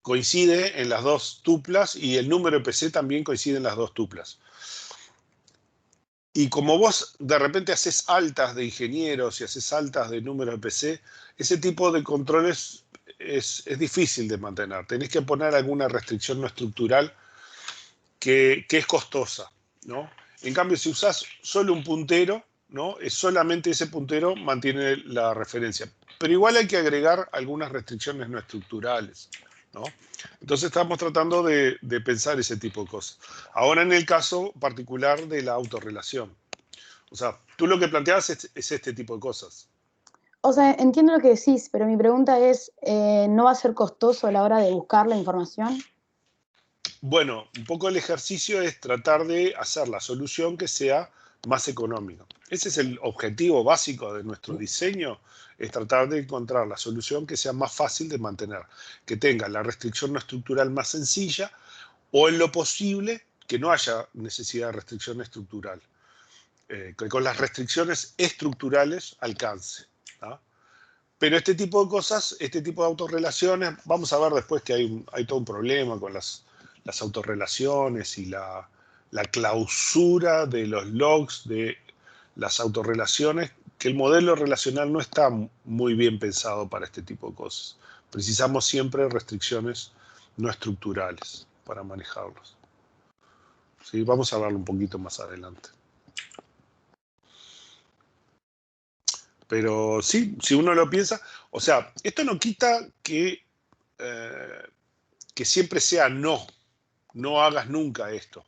coincide en las dos tuplas y el número de PC también coincide en las dos tuplas. Y como vos de repente haces altas de ingenieros y haces altas de números de PC, ese tipo de controles es difícil de mantener. Tenés que poner alguna restricción no estructural que es costosa, ¿no? En cambio, si usás solo un puntero, ¿no? Es solamente ese puntero mantiene la referencia. Pero igual hay que agregar algunas restricciones no estructurales, ¿no? Entonces estamos tratando de pensar ese tipo de cosas. Ahora en el caso particular de la autorrelación. O sea, tú lo que planteas es este tipo de cosas. O sea, entiendo lo que decís, pero mi pregunta es, ¿no va a ser costoso a la hora de buscar la información? Bueno, un poco el ejercicio es tratar de hacer la solución que sea más económica. Ese es el objetivo básico de nuestro diseño, es tratar de encontrar la solución que sea más fácil de mantener, que tenga la restricción no estructural más sencilla o en lo posible que no haya necesidad de restricción estructural, que con las restricciones estructurales alcance, ¿tá? Pero este tipo de cosas, este tipo de autorrelaciones, vamos a ver después que hay todo un problema con las autorrelaciones y la clausura de los logs de las autorrelaciones, que el modelo relacional no está muy bien pensado para este tipo de cosas. Precisamos siempre restricciones no estructurales para manejarlos. ¿Sí? Vamos a verlo un poquito más adelante. Pero sí, si uno lo piensa, o sea, esto no quita que siempre sea no hagas nunca esto.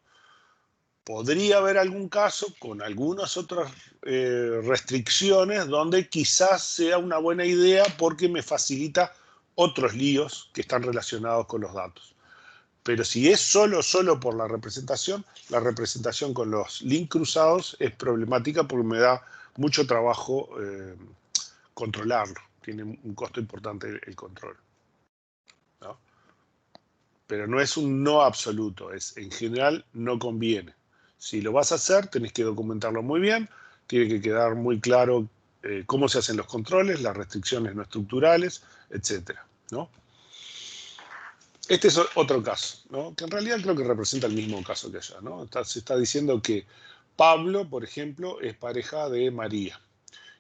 Podría haber algún caso con algunas otras restricciones donde quizás sea una buena idea porque me facilita otros líos que están relacionados con los datos. Pero si es solo por la representación con los links cruzados es problemática porque me da mucho trabajo controlarlo. Tiene un costo importante el control, ¿no? Pero no es un no absoluto, es en general no conviene. Si lo vas a hacer, tenés que documentarlo muy bien, tiene que quedar muy claro cómo se hacen los controles, las restricciones no estructurales, etcétera, ¿no? Este es otro caso, ¿no? Que en realidad creo que representa el mismo caso que allá, ¿no? Se está diciendo que Pablo, por ejemplo, es pareja de María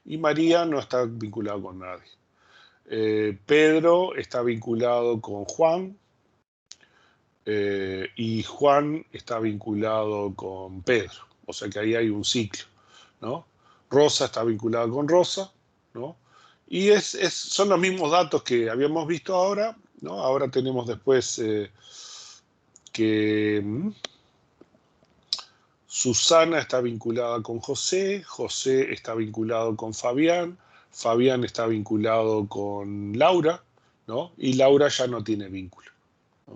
y María no está vinculada con nadie. Pedro está vinculado con Juan, y Juan está vinculado con Pedro, o sea que ahí hay un ciclo, ¿no? Rosa está vinculada con Rosa, ¿no? Y son los mismos datos que habíamos visto ahora, ¿no? Ahora tenemos después que Susana está vinculada con José, José está vinculado con Fabián, Fabián está vinculado con Laura, ¿no? Y Laura ya no tiene vínculo.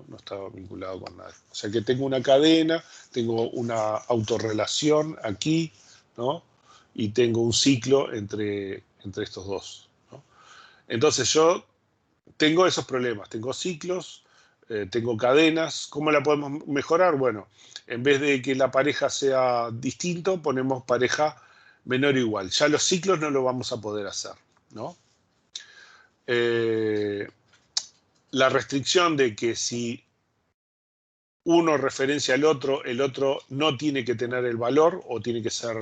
No estaba vinculado con nadie. O sea que tengo una cadena, tengo una autorrelación aquí, ¿no? Y tengo un ciclo entre estos dos, ¿no? Entonces yo tengo esos problemas, tengo ciclos, tengo cadenas. ¿Cómo la podemos mejorar? Bueno, en vez de que la pareja sea distinto, ponemos pareja menor o igual. Ya los ciclos no lo vamos a poder hacer, ¿no? La restricción de que si uno referencia al otro, el otro no tiene que tener el valor o tiene que ser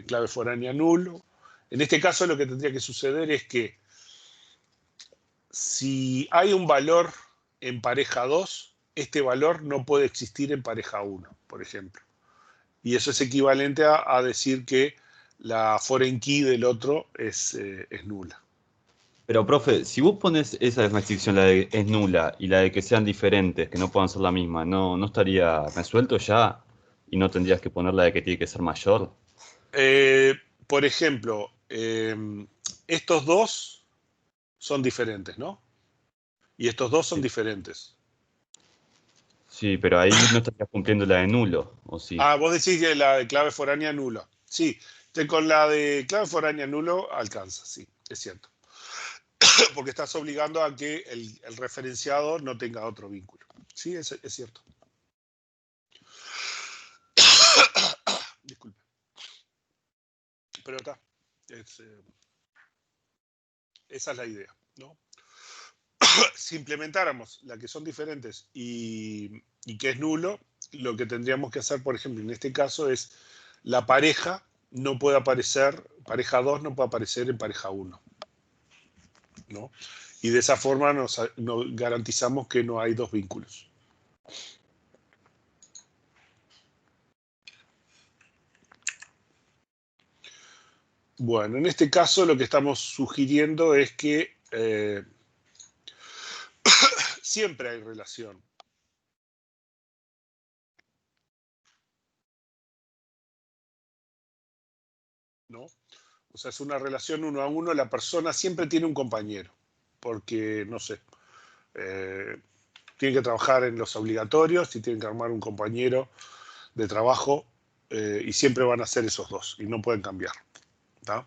clave foránea nulo. En este caso lo que tendría que suceder es que si hay un valor en pareja 2, este valor no puede existir en pareja 1, por ejemplo. Y eso es equivalente a decir que la foreign key del otro es nula. Pero, profe, si vos pones esa restricción, la de es nula, y la de que sean diferentes, que no puedan ser la misma, ¿no estaría resuelto ya? ¿Y no tendrías que poner la de que tiene que ser mayor? Por ejemplo, estos dos son diferentes, ¿no? Y estos dos son Sí. diferentes. Sí, pero ahí no estarías cumpliendo la de nulo, ¿o sí? Ah, vos decís que la de clave foránea nulo. Sí, con la de clave foránea nulo alcanza, sí, es cierto. Porque estás obligando a que el referenciado no tenga otro vínculo. Sí, es cierto. Disculpe. Pero está. Esa es la idea, ¿no? Si implementáramos la que son diferentes y que es nulo, lo que tendríamos que hacer, por ejemplo, en este caso es la pareja no puede aparecer, pareja 2 no puede aparecer en pareja 1, ¿no? Y de esa forma nos garantizamos que no hay dos vínculos. Bueno, en este caso lo que estamos sugiriendo es que siempre hay relación. ¿No? O sea, es una relación 1 a 1, la persona siempre tiene un compañero, porque, no sé, tiene que trabajar en los obligatorios y tienen que armar un compañero de trabajo y siempre van a ser esos dos y no pueden cambiar. ¿Tá?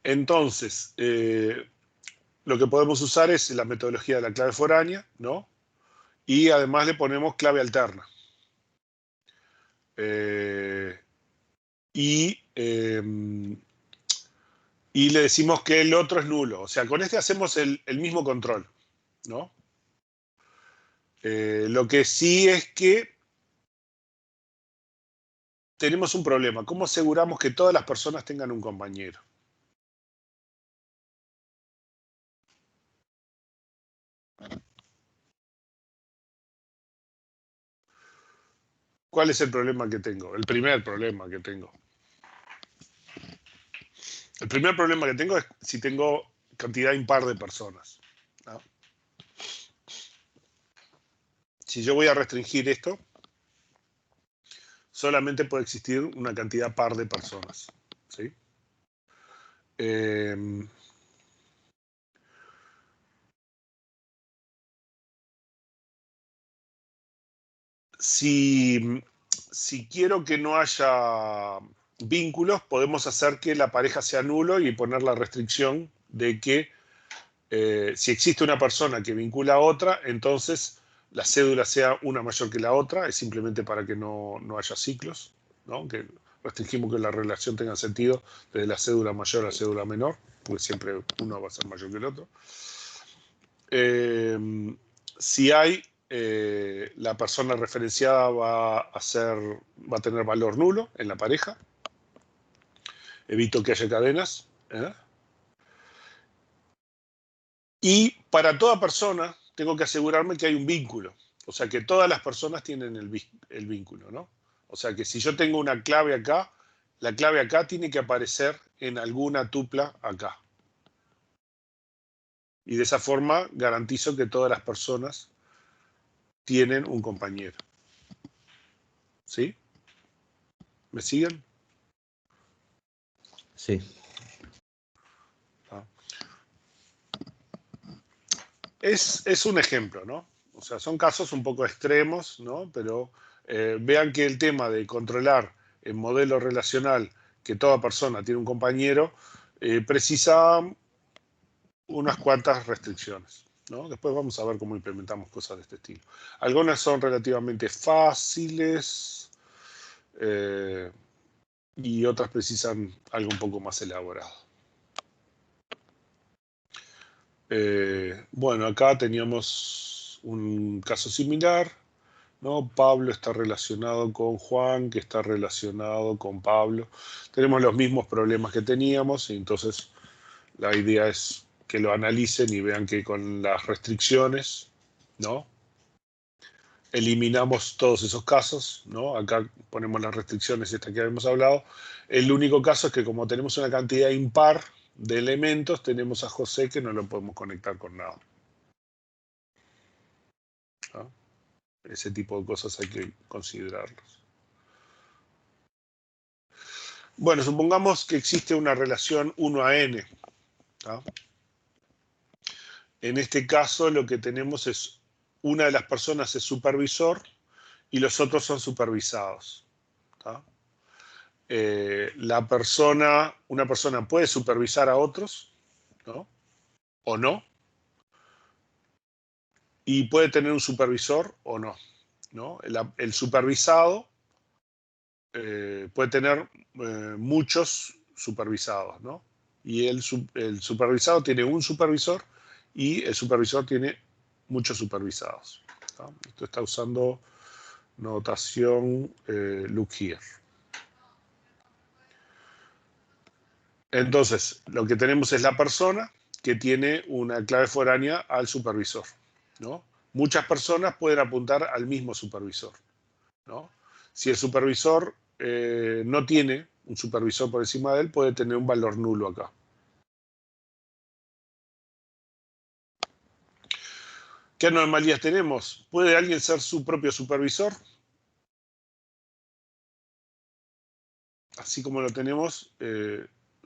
Entonces, lo que podemos usar es la metodología de la clave foránea, ¿no? Y además le ponemos clave alterna. Y le decimos que el otro es nulo. O sea, con este hacemos el mismo control, ¿no? Lo que sí es que tenemos un problema. ¿Cómo aseguramos que todas las personas tengan un compañero? ¿Cuál es el problema que tengo? El primer problema que tengo. El primer problema que tengo es si tengo cantidad impar de personas, ¿no? Si yo voy a restringir esto, solamente puede existir una cantidad par de personas, ¿sí? Si quiero que no haya vínculos, podemos hacer que la pareja sea nulo y poner la restricción de que si existe una persona que vincula a otra, entonces la cédula sea una mayor que la otra, es simplemente para que no haya ciclos, ¿no? Que restringimos que la relación tenga sentido desde la cédula mayor a la cédula menor, porque siempre uno va a ser mayor que el otro. Si hay, la persona referenciada va a tener valor nulo en la pareja. Evito que haya cadenas. Y para toda persona tengo que asegurarme que hay un vínculo. O sea, que todas las personas tienen el vínculo, ¿no? O sea, que si yo tengo una clave acá, la clave acá tiene que aparecer en alguna tupla acá. Y de esa forma garantizo que todas las personas tienen un compañero. ¿Sí? ¿Me siguen? Sí. Es un ejemplo, ¿no? O sea, son casos un poco extremos, ¿no? Pero vean que el tema de controlar el modelo relacional que toda persona tiene un compañero precisa unas cuantas restricciones, ¿no? Después vamos a ver cómo implementamos cosas de este estilo. Algunas son relativamente fáciles y otras precisan algo un poco más elaborado. Bueno, acá teníamos un caso similar, ¿no? Pablo está relacionado con Juan, que está relacionado con Pablo. Tenemos los mismos problemas que teníamos y entonces la idea es que lo analicen y vean que con las restricciones, ¿no? Eliminamos todos esos casos, ¿no? Acá ponemos las restricciones estas que habíamos hablado. El único caso es que como tenemos una cantidad impar de elementos, tenemos a José que no lo podemos conectar con nada. ¿No? Ese tipo de cosas hay que considerarlos. Bueno, supongamos que existe una relación 1 a n. ¿No? En este caso lo que tenemos es una de las personas es supervisor y los otros son supervisados. ¿No? Una persona puede supervisar a otros, ¿no? O no, y puede tener un supervisor o no, ¿no? El supervisado puede tener muchos supervisados, ¿no? Y el supervisado tiene un supervisor y el supervisor tiene muchos supervisados, ¿no? Esto está usando notación look here. Entonces, lo que tenemos es la persona que tiene una clave foránea al supervisor, ¿no? Muchas personas pueden apuntar al mismo supervisor, ¿no? Si el supervisor no tiene un supervisor por encima de él, puede tener un valor nulo acá. ¿Qué anomalías tenemos? ¿Puede alguien ser su propio supervisor? Así como lo tenemos,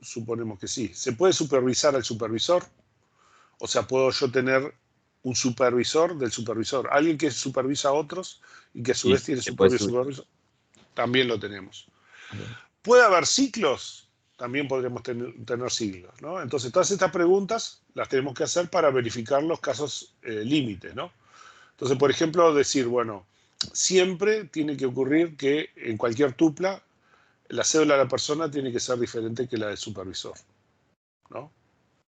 suponemos que sí. ¿Se puede supervisar al supervisor? O sea, ¿puedo yo tener un supervisor del supervisor? Alguien que supervisa a otros y que a su vez tiene su propio supervisor. También lo tenemos. ¿Puede haber ciclos? También podremos tener ciclos, ¿no? Entonces, todas estas preguntas las tenemos que hacer para verificar los casos límites, ¿no? Entonces, por ejemplo, decir, bueno, siempre tiene que ocurrir que en cualquier tupla la cédula de la persona tiene que ser diferente que la del supervisor, ¿no?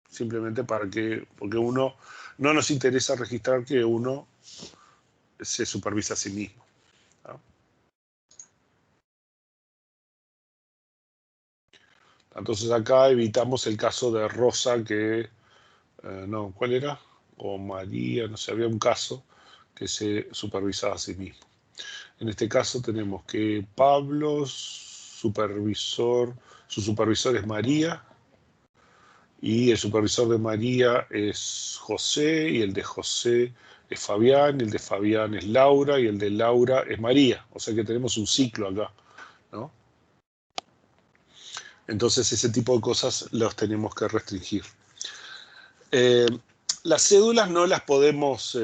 Simplemente porque uno no nos interesa registrar que uno se supervisa a sí mismo, ¿no? Entonces acá evitamos el caso de Rosa que, no, ¿cuál era? O María, no sé, había un caso que se supervisaba a sí mismo. En este caso tenemos que Pablo, su supervisor es María, y el supervisor de María es José, y el de José es Fabián, y el de Fabián es Laura, y el de Laura es María. O sea que tenemos un ciclo acá, ¿no? Entonces ese tipo de cosas los tenemos que restringir. Las cédulas no las podemos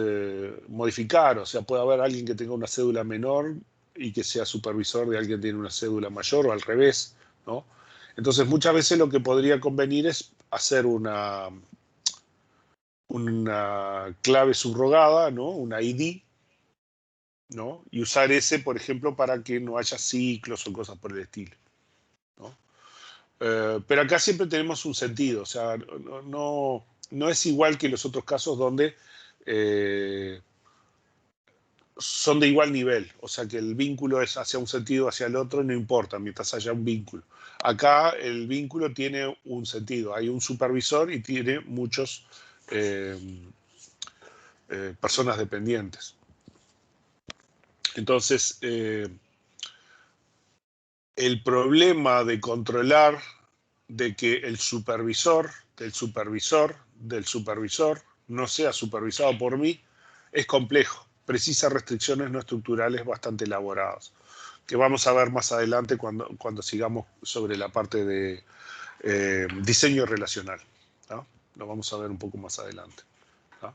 modificar, o sea, puede haber alguien que tenga una cédula menor y que sea supervisor de alguien que tiene una cédula mayor o al revés, ¿no? Entonces muchas veces lo que podría convenir es hacer una clave subrogada, ¿no? Una ID, ¿no? Y usar ese, por ejemplo, para que no haya ciclos o cosas por el estilo, ¿no? Pero acá siempre tenemos un sentido, o sea, no es igual que los otros casos donde son de igual nivel, o sea que el vínculo es hacia un sentido o hacia el otro, no importa, mientras haya un vínculo. Acá el vínculo tiene un sentido, hay un supervisor y tiene muchos personas dependientes. Entonces, el problema de controlar de que el supervisor del supervisor del supervisor no sea supervisado por mí es complejo. Precisa restricciones no estructurales bastante elaboradas, que vamos a ver más adelante cuando sigamos sobre la parte de diseño relacional, ¿no? Lo vamos a ver un poco más adelante, ¿no?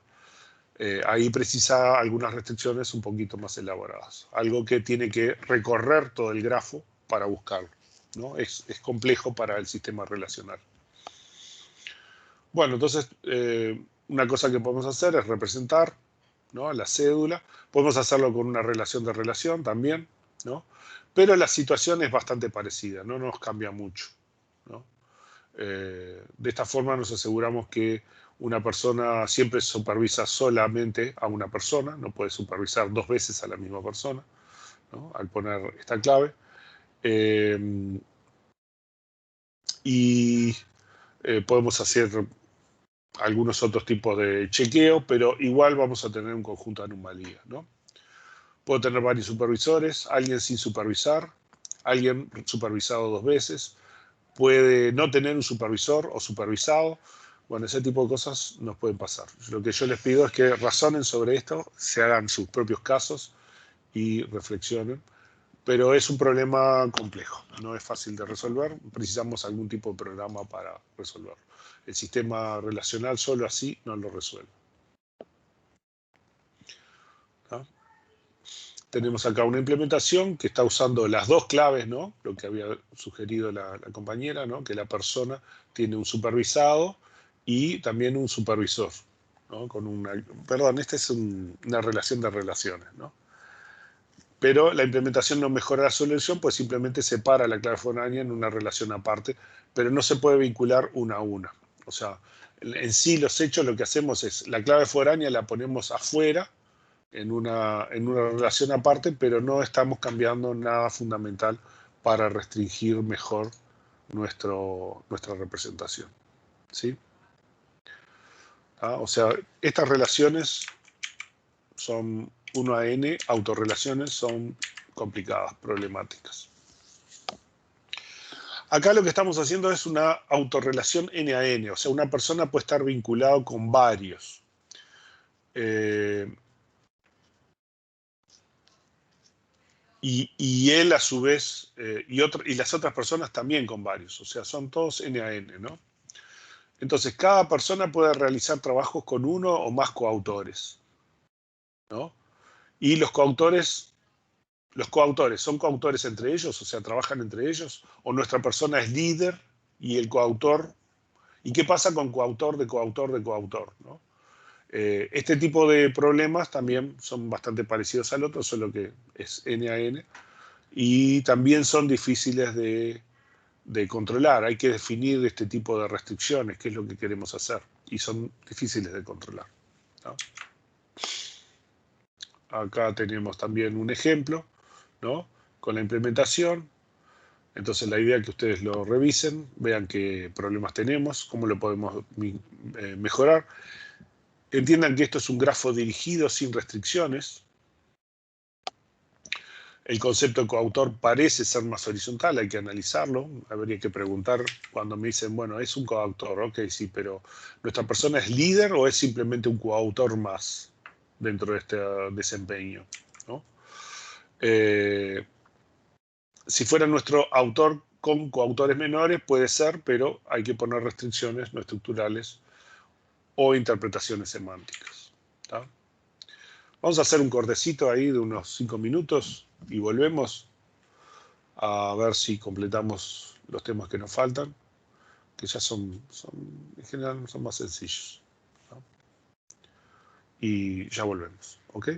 Ahí precisa algunas restricciones un poquito más elaboradas. Algo que tiene que recorrer todo el grafo para buscarlo, ¿no? Es complejo para el sistema relacional. Bueno, entonces, una cosa que podemos hacer es representar, ¿no? La cédula. Podemos hacerlo con una relación de relación también, ¿no? Pero la situación es bastante parecida, no nos cambia mucho, ¿no? De esta forma nos aseguramos que una persona siempre supervisa solamente a una persona, no puede supervisar dos veces a la misma persona, ¿no? Al poner esta clave. Y podemos hacer algunos otros tipos de chequeo, pero igual vamos a tener un conjunto de anomalías, ¿no? Puedo tener varios supervisores, alguien sin supervisar, alguien supervisado 2 veces, puede no tener un supervisor o supervisado. Bueno, ese tipo de cosas nos pueden pasar. Lo que yo les pido es que razonen sobre esto, se hagan sus propios casos y reflexionen. Pero es un problema complejo, no es fácil de resolver. Precisamos algún tipo de programa para resolverlo. El sistema relacional solo así no lo resuelve. ¿No? Tenemos acá una implementación que está usando las 2 claves, ¿no? Lo que había sugerido la compañera, ¿no? Que la persona tiene un supervisado y también un supervisor, ¿no? Perdón, esta es una relación de relaciones, ¿no? Pero la implementación no mejora la solución, pues simplemente separa la clave foránea en una relación aparte, pero no se puede vincular una a una. O sea, en sí los hechos lo que hacemos es, la clave foránea la ponemos afuera, en una relación aparte, pero no estamos cambiando nada fundamental para restringir mejor nuestra representación. ¿Sí? O sea, estas relaciones son 1 a n, autorrelaciones son complicadas, problemáticas. Acá lo que estamos haciendo es una autorrelación n a n, o sea, una persona puede estar vinculado con varios. Y él a su vez, y las otras personas también con varios, o sea, son todos n a n, ¿no? Entonces, cada persona puede realizar trabajos con uno o más coautores, ¿no? Y los coautores son coautores entre ellos, o sea, trabajan entre ellos, o nuestra persona es líder y el coautor. ¿Y qué pasa con coautor de coautor de coautor, ¿no? Este tipo de problemas también son bastante parecidos al otro, solo que es n a n, y también son difíciles de controlar. Hay que definir este tipo de restricciones, qué es lo que queremos hacer, y son difíciles de controlar, ¿no? Acá tenemos también un ejemplo, ¿no? Con la implementación. Entonces la idea es que ustedes lo revisen, vean qué problemas tenemos, cómo lo podemos mejorar. Entiendan que esto es un grafo dirigido sin restricciones. El concepto de coautor parece ser más horizontal, hay que analizarlo. Habría que preguntar cuando me dicen, bueno, es un coautor, ok, sí, pero ¿nuestra persona es líder o es simplemente un coautor más dentro de este desempeño, ¿no? Si fuera nuestro autor con coautores menores, puede ser, pero hay que poner restricciones no estructurales o interpretaciones semánticas, ¿tá? Vamos a hacer un cortecito ahí de unos 5 minutos y volvemos a ver si completamos los temas que nos faltan, que ya en general son más sencillos, ¿no? Y ya volvemos, ¿ok?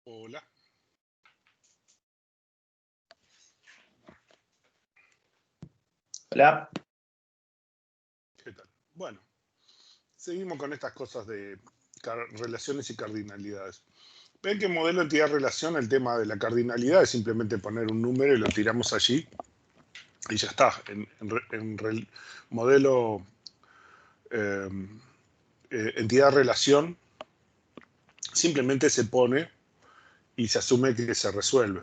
Hola. Hola. ¿Qué tal? Bueno, seguimos con estas cosas de relaciones y cardinalidades. Ven que en modelo entidad-relación el tema de la cardinalidad es simplemente poner un número y lo tiramos allí y ya está. En modelo entidad-relación simplemente se pone y se asume que se resuelve.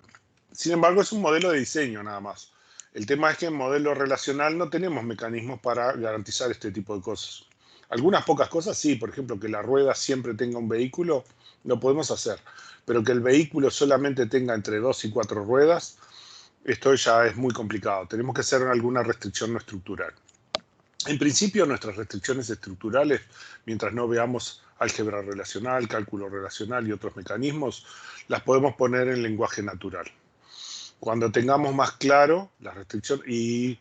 Sin embargo, es un modelo de diseño nada más. El tema es que en modelo relacional no tenemos mecanismos para garantizar este tipo de cosas. Algunas pocas cosas sí, por ejemplo, que la rueda siempre tenga un vehículo, lo podemos hacer. Pero que el vehículo solamente tenga entre 2 y 4 ruedas, esto ya es muy complicado. Tenemos que hacer alguna restricción no estructural. En principio, nuestras restricciones estructurales, mientras no veamos álgebra relacional, cálculo relacional y otros mecanismos, las podemos poner en lenguaje natural. Cuando tengamos más claro la restricción y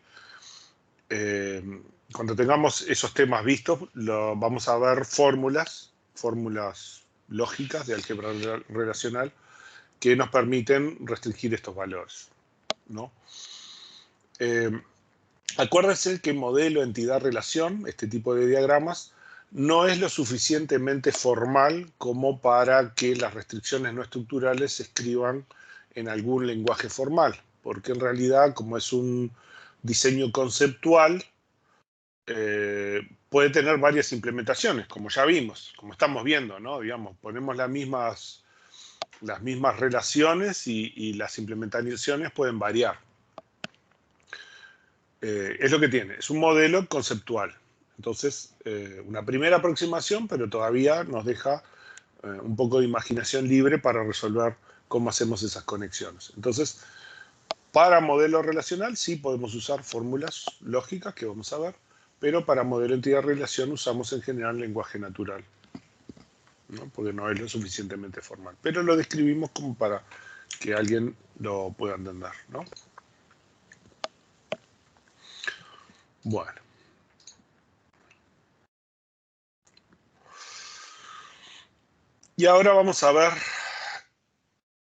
cuando tengamos esos temas vistos, vamos a ver fórmulas lógicas de álgebra relacional que nos permiten restringir estos valores, ¿no? Acuérdense que modelo, entidad, relación, este tipo de diagramas, no es lo suficientemente formal como para que las restricciones no estructurales se escriban en algún lenguaje formal, porque en realidad, como es un diseño conceptual, puede tener varias implementaciones, como ya vimos, como estamos viendo, ¿no? Digamos, ponemos las mismas relaciones y las implementaciones pueden variar. Es lo que tiene, es un modelo conceptual. Entonces, una primera aproximación, pero todavía nos deja un poco de imaginación libre para resolver cómo hacemos esas conexiones. Entonces, para modelo relacional sí podemos usar fórmulas lógicas que vamos a ver, pero para modelo entidad-relación usamos en general lenguaje natural, ¿no? Porque no es lo suficientemente formal. Pero lo describimos como para que alguien lo pueda entender, ¿no? Bueno. Y ahora vamos a ver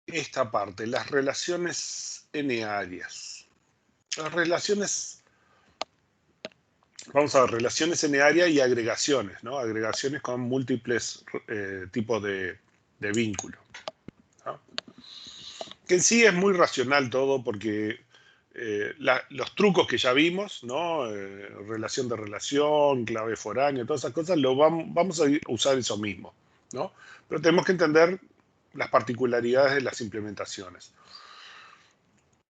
esta parte, las relaciones n-áreas. Las relaciones, vamos a ver, relaciones n-área y agregaciones, ¿no? Agregaciones con múltiples tipos de vínculo, ¿no? Que en sí es muy racional todo porque los trucos que ya vimos, ¿no? Relación de relación, clave foránea, todas esas cosas, vamos a usar eso mismo, ¿no? Pero tenemos que entender las particularidades de las implementaciones.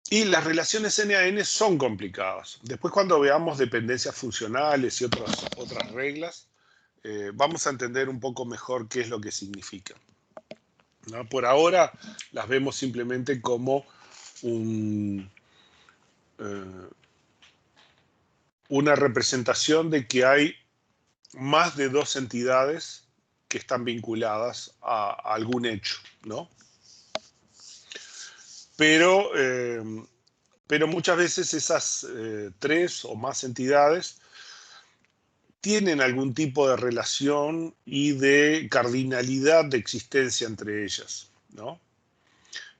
Y las relaciones N a N son complicadas. Después, cuando veamos dependencias funcionales y otras reglas, vamos a entender un poco mejor qué es lo que significa, ¿no? Por ahora las vemos simplemente como una representación de que hay más de dos entidades que están vinculadas a algún hecho, ¿no? Pero muchas veces esas 3 o más entidades tienen algún tipo de relación y de cardinalidad de existencia entre ellas, ¿no?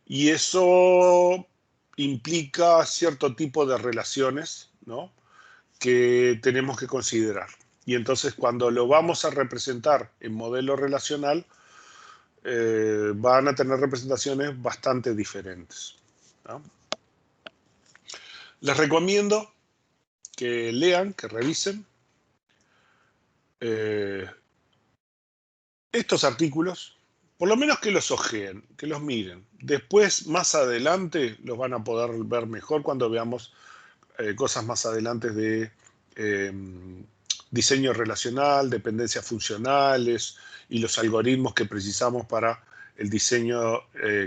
Y eso implica cierto tipo de relaciones, ¿no? Que tenemos que considerar. Y entonces cuando lo vamos a representar en modelo relacional, van a tener representaciones bastante diferentes, ¿no? Les recomiendo que lean, que revisen estos artículos, por lo menos que los ojeen, que los miren. Después, más adelante, los van a poder ver mejor cuando veamos cosas más adelante de diseño relacional, dependencias funcionales y los algoritmos que precisamos para el diseño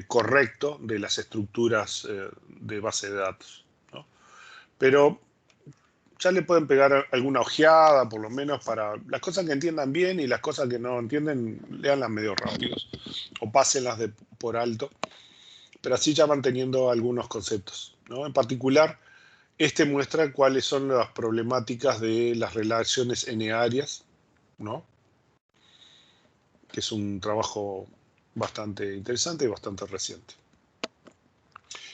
correcto de las estructuras de base de datos, ¿no? Pero ya le pueden pegar alguna ojeada, por lo menos para las cosas que entiendan bien, y las cosas que no entienden, léanlas medio rápidos o pásenlas por alto, pero así ya van teniendo algunos conceptos, ¿no? En particular, este muestra cuáles son las problemáticas de las relaciones n-áreas, ¿no? Que es un trabajo bastante interesante y bastante reciente.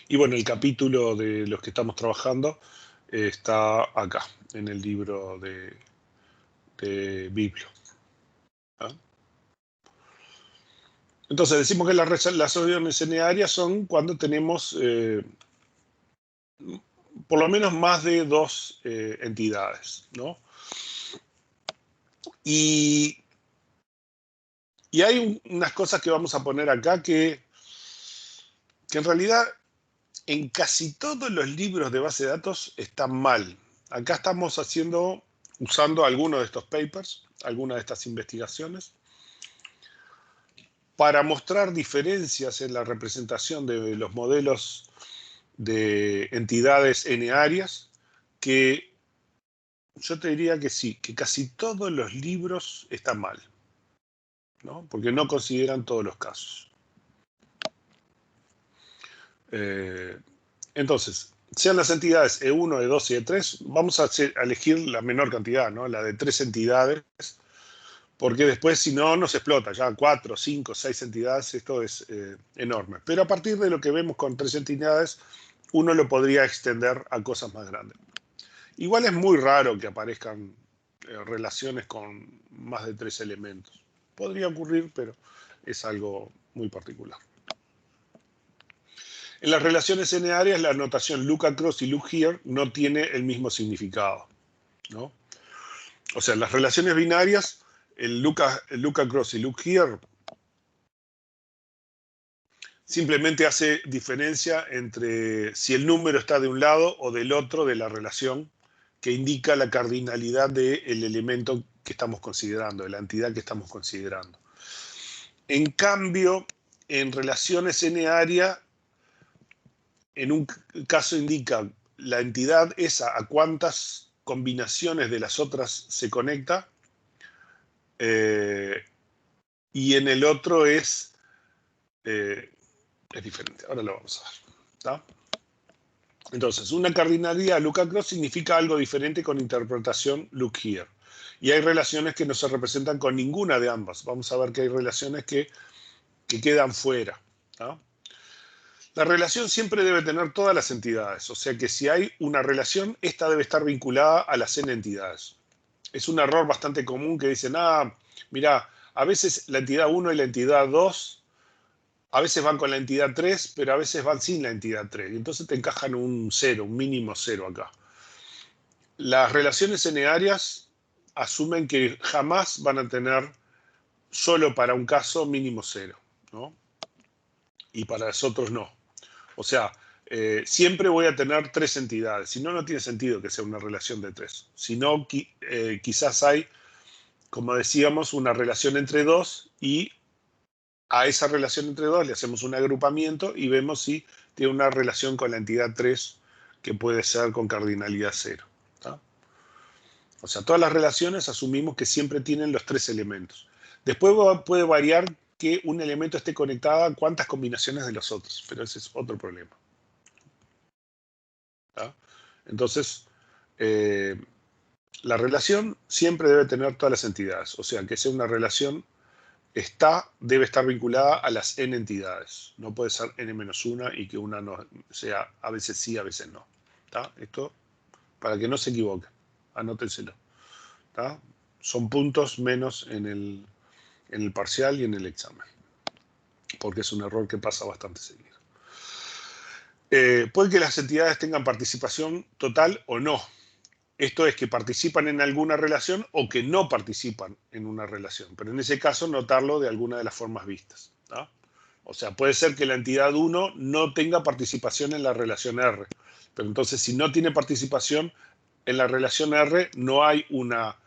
Y bueno, el capítulo de los que estamos trabajando está acá, en el libro de Biblio. ¿Ah? Entonces decimos que las relaciones n-áreas son cuando tenemos por lo menos más de dos entidades, ¿no? Y hay unas cosas que vamos a poner acá que en realidad en casi todos los libros de base de datos están mal. Acá estamos usando algunos de estos papers, algunas de estas investigaciones, para mostrar diferencias en la representación de los modelos de entidades n-áreas, que yo te diría que sí, que casi todos los libros están mal, ¿no? Porque no consideran todos los casos. Entonces, sean las entidades E1, E2 y E3, vamos a elegir la menor cantidad, ¿no? La de 3 entidades, porque después si no nos explota, ya 4, 5, 6 entidades, esto es enorme. Pero a partir de lo que vemos con 3 entidades, uno lo podría extender a cosas más grandes. Igual es muy raro que aparezcan relaciones con más de 3 elementos. Podría ocurrir, pero es algo muy particular. En las relaciones n-áreas, la notación look across y look here no tiene el mismo significado, ¿no? O sea, en las relaciones binarias, el look across y look here simplemente hace diferencia entre si el número está de un lado o del otro de la relación, que indica la cardinalidad del elemento que estamos considerando, de la entidad que estamos considerando. En cambio, en relaciones n-área, en un caso indica la entidad esa a cuántas combinaciones de las otras se conecta, y en el otro es diferente. Ahora lo vamos a ver, ¿tá? Entonces, una cardinalidad look across significa algo diferente con interpretación look here. Y hay relaciones que no se representan con ninguna de ambas. Vamos a ver que hay relaciones que quedan fuera, ¿tá? La relación siempre debe tener todas las entidades. O sea que si hay una relación, esta debe estar vinculada a las n entidades. Es un error bastante común que dicen, mira, a veces la entidad 1 y la entidad 2 a veces van con la entidad 3, pero a veces van sin la entidad 3. Y entonces te encajan un 0, un mínimo 0 acá. Las relaciones n-áreas asumen que jamás van a tener solo para un caso mínimo 0, ¿no? Y para los otros no. O sea, siempre voy a tener 3 entidades. Si no, no tiene sentido que sea una relación de 3. Si no, quizás hay, como decíamos, una relación entre 2 y a esa relación entre 2 le hacemos un agrupamiento y vemos si tiene una relación con la entidad 3 que puede ser con cardinalidad 0. ¿Tá? O sea, todas las relaciones asumimos que siempre tienen los 3 elementos. Después puede variar que un elemento esté conectado a cuántas combinaciones de los otros, pero ese es otro problema. ¿Tá? Entonces, la relación siempre debe tener todas las entidades. O sea, que sea una relación debe estar vinculada a las n entidades. No puede ser n-1 y que una no sea a veces sí, a veces no. ¿Tá? Esto, para que no se equivoquen, anótenselo. ¿Tá? Son puntos menos en el parcial y en el examen. Porque es un error que pasa bastante seguido. Puede que las entidades tengan participación total o no. Esto es que participan en alguna relación o que no participan en una relación. Pero en ese caso, notarlo de alguna de las formas vistas, ¿tá? O sea, puede ser que la entidad 1 no tenga participación en la relación R. Pero entonces, si no tiene participación en la relación R, no hay una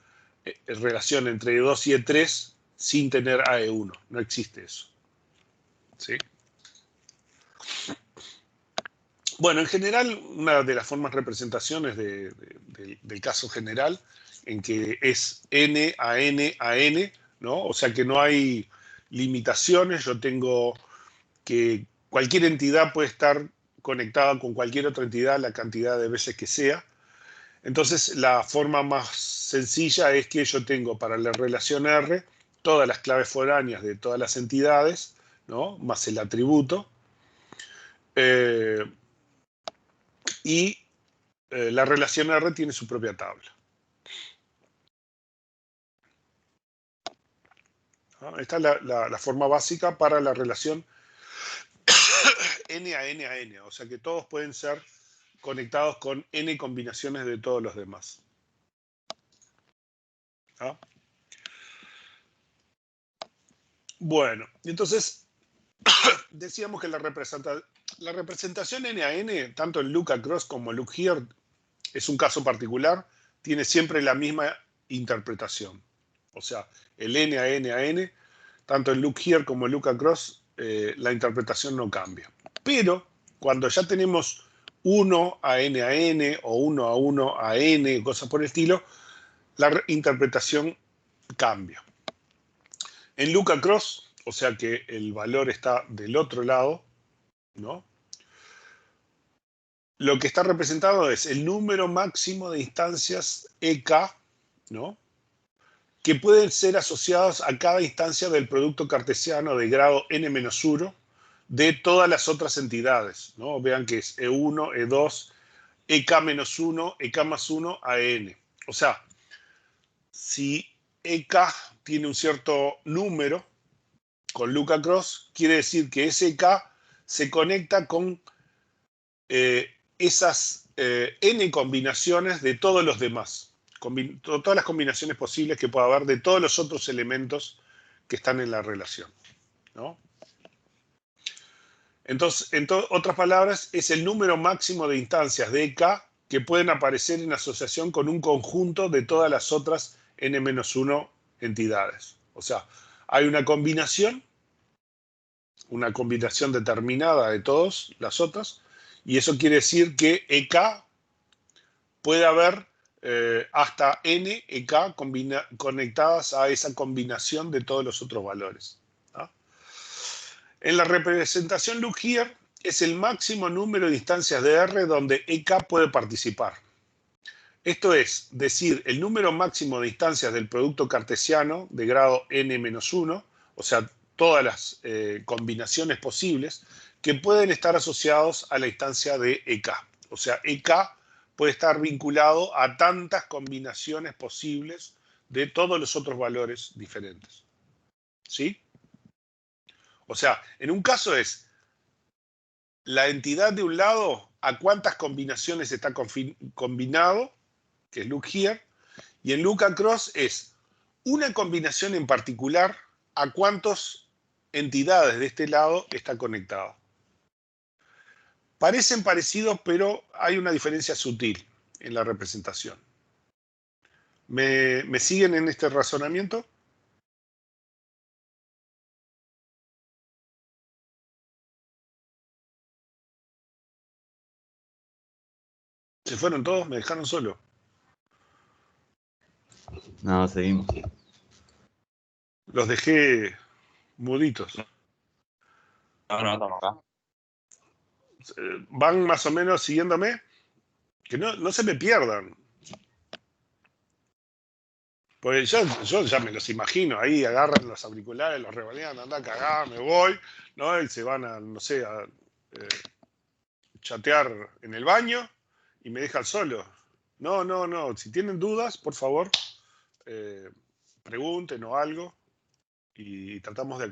relación entre E2 y E3 sin tener a E1. No existe eso. ¿Sí? Bueno, en general, una de las formas representaciones del caso general, en que es n a n a n, ¿no? O sea que no hay limitaciones. Yo tengo que cualquier entidad puede estar conectada con cualquier otra entidad la cantidad de veces que sea. Entonces, la forma más sencilla es que yo tengo para la relación R todas las claves foráneas de todas las entidades, ¿no? Más el atributo. Y la relación R tiene su propia tabla. ¿No? Esta es la forma básica para la relación n a n a n. O sea que todos pueden ser conectados con n combinaciones de todos los demás. ¿Ah? Bueno, entonces decíamos que la representación n a n, tanto en look across como look here, es un caso particular, tiene siempre la misma interpretación. O sea, el n a n a n, tanto en look here como en look across, la interpretación no cambia. Pero cuando ya tenemos 1 a n o 1 a 1 a n, cosas por el estilo, la interpretación cambia. En look across, o sea que el valor está del otro lado, ¿no? Lo que está representado es el número máximo de instancias EK, ¿no? Que pueden ser asociados a cada instancia del producto cartesiano de grado n-1 de todas las otras entidades, ¿no? Vean que es E1, E2, EK-1, EK+1 a n. O sea, si EK tiene un cierto número con look across, quiere decir que ese EK se conecta con esas n combinaciones de todos los demás. Todas las combinaciones posibles que pueda haber de todos los otros elementos que están en la relación, ¿no? Entonces, en otras palabras, es el número máximo de instancias de EK que pueden aparecer en asociación con un conjunto de todas las otras n-1 entidades. O sea, hay una combinación determinada de todas las otras, y eso quiere decir que EK puede haber hasta n EK conectadas a esa combinación de todos los otros valores, ¿no? En la representación look here es el máximo número de instancias de R donde EK puede participar. Esto es decir, el número máximo de instancias del producto cartesiano de grado n-1, o sea, todas las combinaciones posibles que pueden estar asociados a la instancia de EK. O sea, EK puede estar vinculado a tantas combinaciones posibles de todos los otros valores diferentes. ¿Sí? O sea, en un caso es la entidad de un lado a cuántas combinaciones está combinado, que es look here, y en look across es una combinación en particular a cuántas entidades de este lado está conectada. Parecen parecidos, pero hay una diferencia sutil en la representación. ¿Me siguen en este razonamiento? ¿Se fueron todos? ¿Me dejaron solo? No, seguimos. Los dejé muditos. No, estamos acá. ¿Van más o menos siguiéndome? Que no se me pierdan. Pues yo ya me los imagino, ahí agarran los auriculares, los revolean, anda a cagar, me voy, ¿no? Y se van a, no sé, a chatear en el baño y me dejan solo. No, si tienen dudas, por favor, pregunten o algo y tratamos de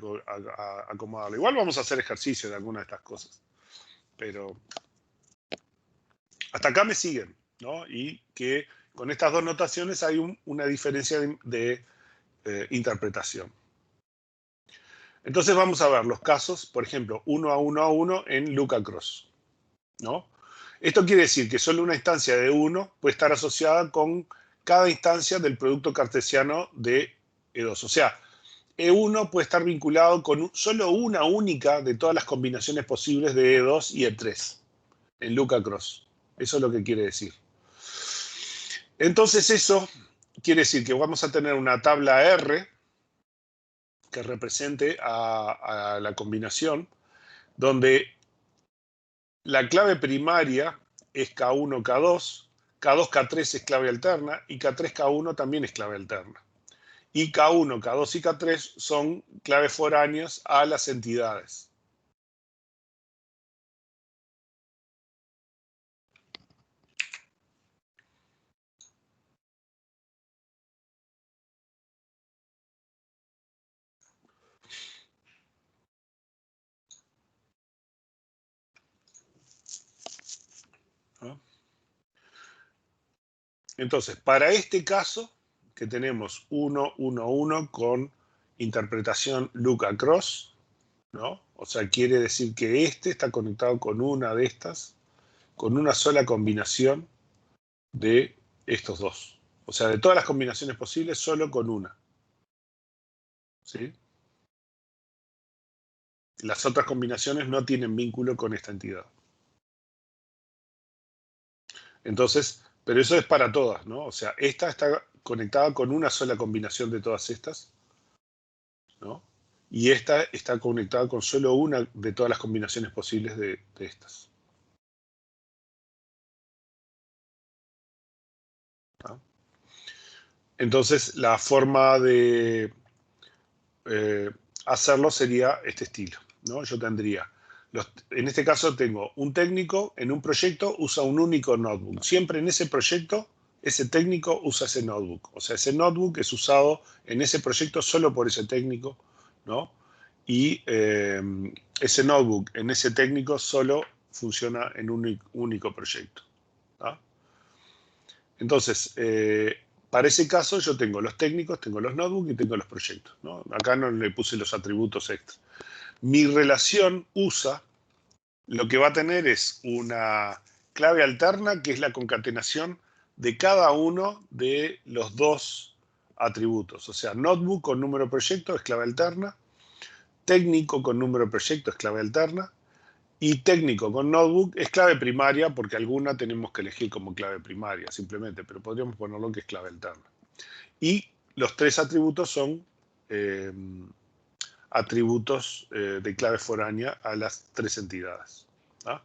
acomodarlo. Igual vamos a hacer ejercicio de alguna de estas cosas, pero hasta acá me siguen, ¿no? Y que con estas dos notaciones hay una diferencia de interpretación. Entonces vamos a ver los casos, por ejemplo, 1 a 1 a 1 en look across, ¿no? Esto quiere decir que solo una instancia de 1 puede estar asociada con cada instancia del producto cartesiano de E2. O sea, E1 puede estar vinculado con solo una única de todas las combinaciones posibles de E2 y E3 en look across. Eso es lo que quiere decir. Entonces eso quiere decir que vamos a tener una tabla R que represente a la combinación, donde la clave primaria es K1, K2, K2, K3 es clave alterna y K3, K1 también es clave alterna. Y K1, K2 y K3 son claves foráneas a las entidades. ¿No? Entonces, para este caso, que tenemos 1, 1, 1 con interpretación look across, ¿no? O sea, quiere decir que este está conectado con una de estas, con una sola combinación de estos dos. O sea, de todas las combinaciones posibles, solo con una. ¿Sí? Las otras combinaciones no tienen vínculo con esta entidad. Entonces, pero eso es para todas, ¿no? O sea, esta está conectada con una sola combinación de todas estas, ¿no? Y esta está conectada con solo una de todas las combinaciones posibles de estas. ¿No? Entonces, la forma de hacerlo sería este estilo, ¿no? Yo tendría, en este caso tengo un técnico en un proyecto, usa un único notebook. Siempre en ese proyecto, ese técnico usa ese notebook. O sea, ese notebook es usado en ese proyecto solo por ese técnico, ¿no? Y ese notebook en ese técnico solo funciona en un único proyecto, ¿no? Entonces, para ese caso yo tengo los técnicos, tengo los notebooks y tengo los proyectos, ¿no? Acá no le puse los atributos extra. Mi relación USA lo que va a tener es una clave alterna, que es la concatenación de cada uno de los dos atributos. O sea, notebook con número de proyecto es clave alterna, técnico con número de proyecto es clave alterna, y técnico con notebook es clave primaria, porque alguna tenemos que elegir como clave primaria, simplemente, pero podríamos ponerlo que es clave alterna. Y los tres atributos son atributos de clave foránea a las tres entidades, ¿no?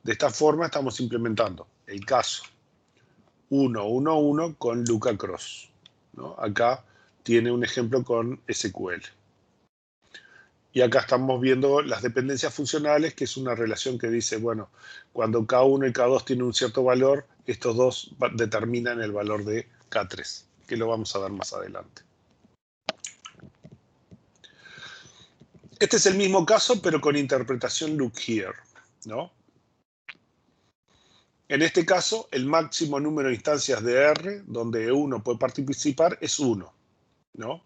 De esta forma estamos implementando el caso 1.1.1 con look across, ¿no? Acá tiene un ejemplo con SQL. Y acá estamos viendo las dependencias funcionales, que es una relación que dice, bueno, cuando K1 y K2 tienen un cierto valor, estos dos determinan el valor de K3, que lo vamos a ver más adelante. Este es el mismo caso, pero con interpretación look here, ¿no? En este caso, el máximo número de instancias de R, donde uno puede participar, es 1, ¿no?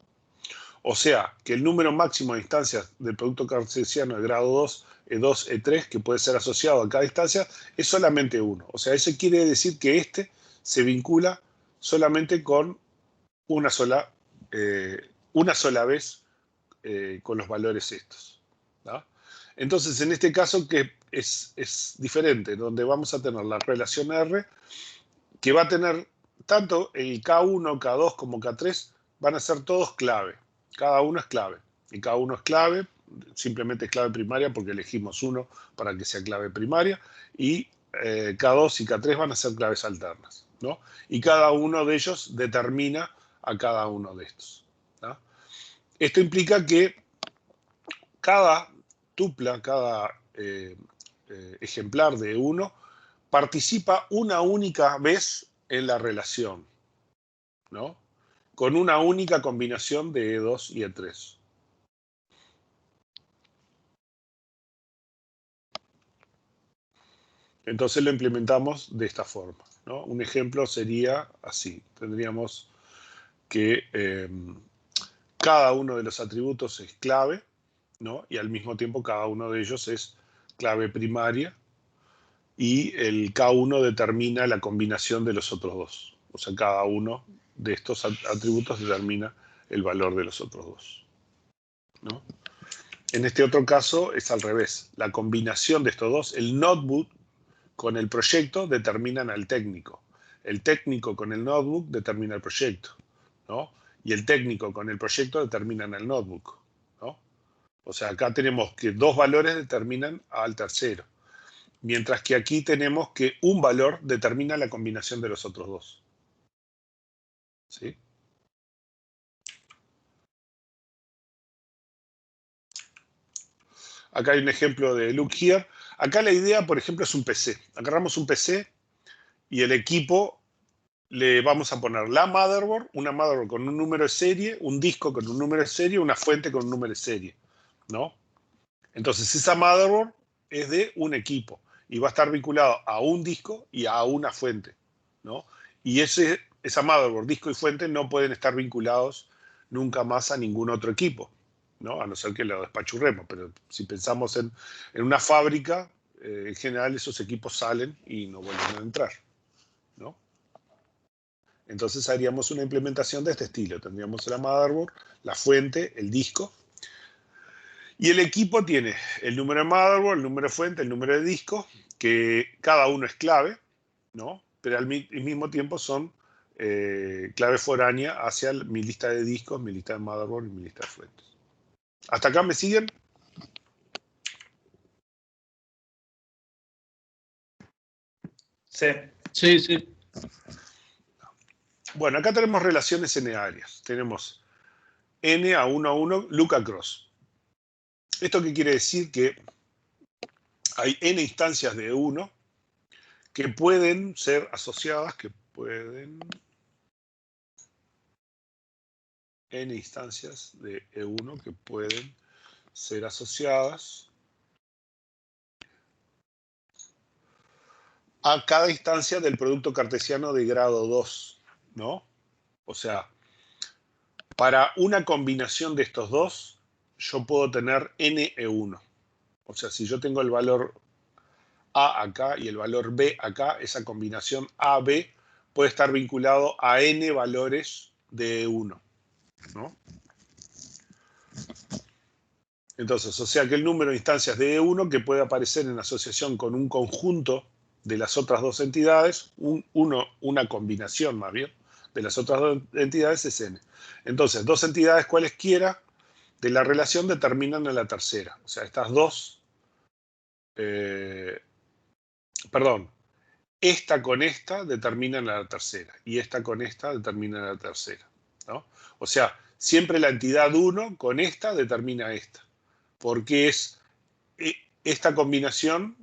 O sea, que el número máximo de instancias del producto cartesiano de grado 2, E2, E3, que puede ser asociado a cada instancia, es solamente 1. O sea, eso quiere decir que este se vincula solamente con una sola vez con los valores estos, ¿no? Entonces, en este caso que es diferente, donde vamos a tener la relación R, que va a tener tanto el K1, K2 como K3, van a ser todos clave. Cada uno es clave. Y cada uno es clave, simplemente es clave primaria porque elegimos uno para que sea clave primaria. Y K2 y K3 van a ser claves alternas, ¿no? Y cada uno de ellos determina a cada uno de estos, ¿no? Esto implica que cada tupla, cada ejemplar de uno, participa una única vez en la relación, ¿no? Con una única combinación de E2 y E3. Entonces lo implementamos de esta forma, ¿no? Un ejemplo sería así. Tendríamos que cada uno de los atributos es clave, ¿no? Y al mismo tiempo cada uno de ellos es clave primaria, y el K1 determina la combinación de los otros dos. O sea, cada uno de estos atributos determina el valor de los otros dos, ¿no? En este otro caso es al revés. La combinación de estos dos, el notebook con el proyecto, determinan al técnico. El técnico con el notebook determina el proyecto, ¿no? Y el técnico con el proyecto determinan el notebook, ¿no? O sea, acá tenemos que dos valores determinan al tercero. Mientras que aquí tenemos que un valor determina la combinación de los otros dos. ¿Sí? Acá hay un ejemplo de look here. Acá la idea, por ejemplo, es un PC. Agarramos un PC y el equipo le vamos a poner la motherboard, una motherboard con un número de serie, un disco con un número de serie, una fuente con un número de serie, ¿no? Entonces esa motherboard es de un equipo y va a estar vinculado a un disco y a una fuente, ¿no? Y esa motherboard, disco y fuente no pueden estar vinculados nunca más a ningún otro equipo, ¿no? A no ser que lo despachurremos, pero si pensamos en una fábrica, en general esos equipos salen y no vuelven a entrar, ¿no? Entonces haríamos una implementación de este estilo. Tendríamos la motherboard, la fuente, el disco. Y el equipo tiene el número de motherboard, el número de fuente, el número de disco, que cada uno es clave, ¿no? Pero al mismo tiempo son clave foránea hacia mi lista de discos, mi lista de motherboard y mi lista de fuentes. ¿Hasta acá me siguen? Sí. Sí, sí. Bueno, acá tenemos relaciones n-arias. Tenemos n a 1 a 1, look across. ¿Esto qué quiere decir? Que hay n instancias de E1 que pueden ser asociadas, n instancias de E1 que pueden ser asociadas a cada instancia del producto cartesiano de grado 2, ¿no? O sea, para una combinación de estos dos, yo puedo tener n E1. O sea, si yo tengo el valor A acá y el valor B acá, esa combinación A-B puede estar vinculado a n valores de E1, ¿no? Entonces, o sea que el número de instancias de E1 que puede aparecer en asociación con un conjunto de las otras dos entidades, una combinación más bien, de las otras dos entidades es n. Entonces, dos entidades cualesquiera de la relación determinan a la tercera. O sea, estas dos, perdón, esta con esta determinan a la tercera y esta con esta determinan a la tercera, ¿no? O sea, siempre la entidad 1 con esta determina a esta, porque es esta combinación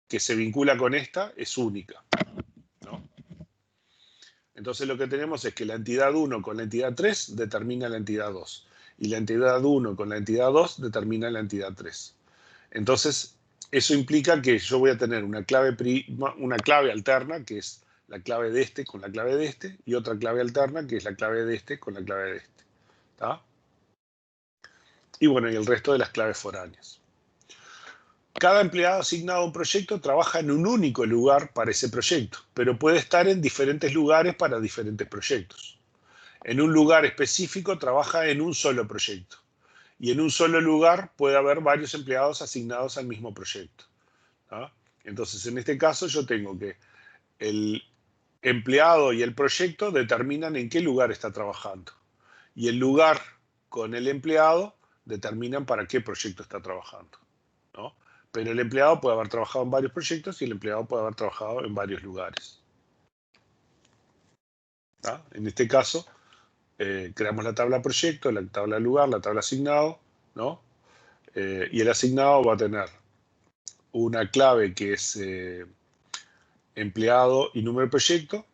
que se vincula con esta es única, ¿no? Entonces lo que tenemos es que la entidad 1 con la entidad 3 determina la entidad 2 y la entidad 1 con la entidad 2 determina la entidad 3. Entonces eso implica que yo voy a tener una clave alterna, que es la clave de este con la clave de este, y otra clave alterna, que es la clave de este con la clave de este, ¿tá? Y bueno, y el resto de las claves foráneas. Cada empleado asignado a un proyecto trabaja en un único lugar para ese proyecto, pero puede estar en diferentes lugares para diferentes proyectos. En un lugar específico trabaja en un solo proyecto. Y en un solo lugar puede haber varios empleados asignados al mismo proyecto, ¿no? Entonces, en este caso yo tengo que el empleado y el proyecto determinan en qué lugar está trabajando. Y el lugar con el empleado determinan para qué proyecto está trabajando, ¿no? Pero el empleado puede haber trabajado en varios proyectos y el empleado puede haber trabajado en varios lugares, ¿tá? En este caso, creamos la tabla proyecto, la tabla lugar, la tabla asignado, ¿no? Y el asignado va a tener una clave que es empleado y número de proyecto,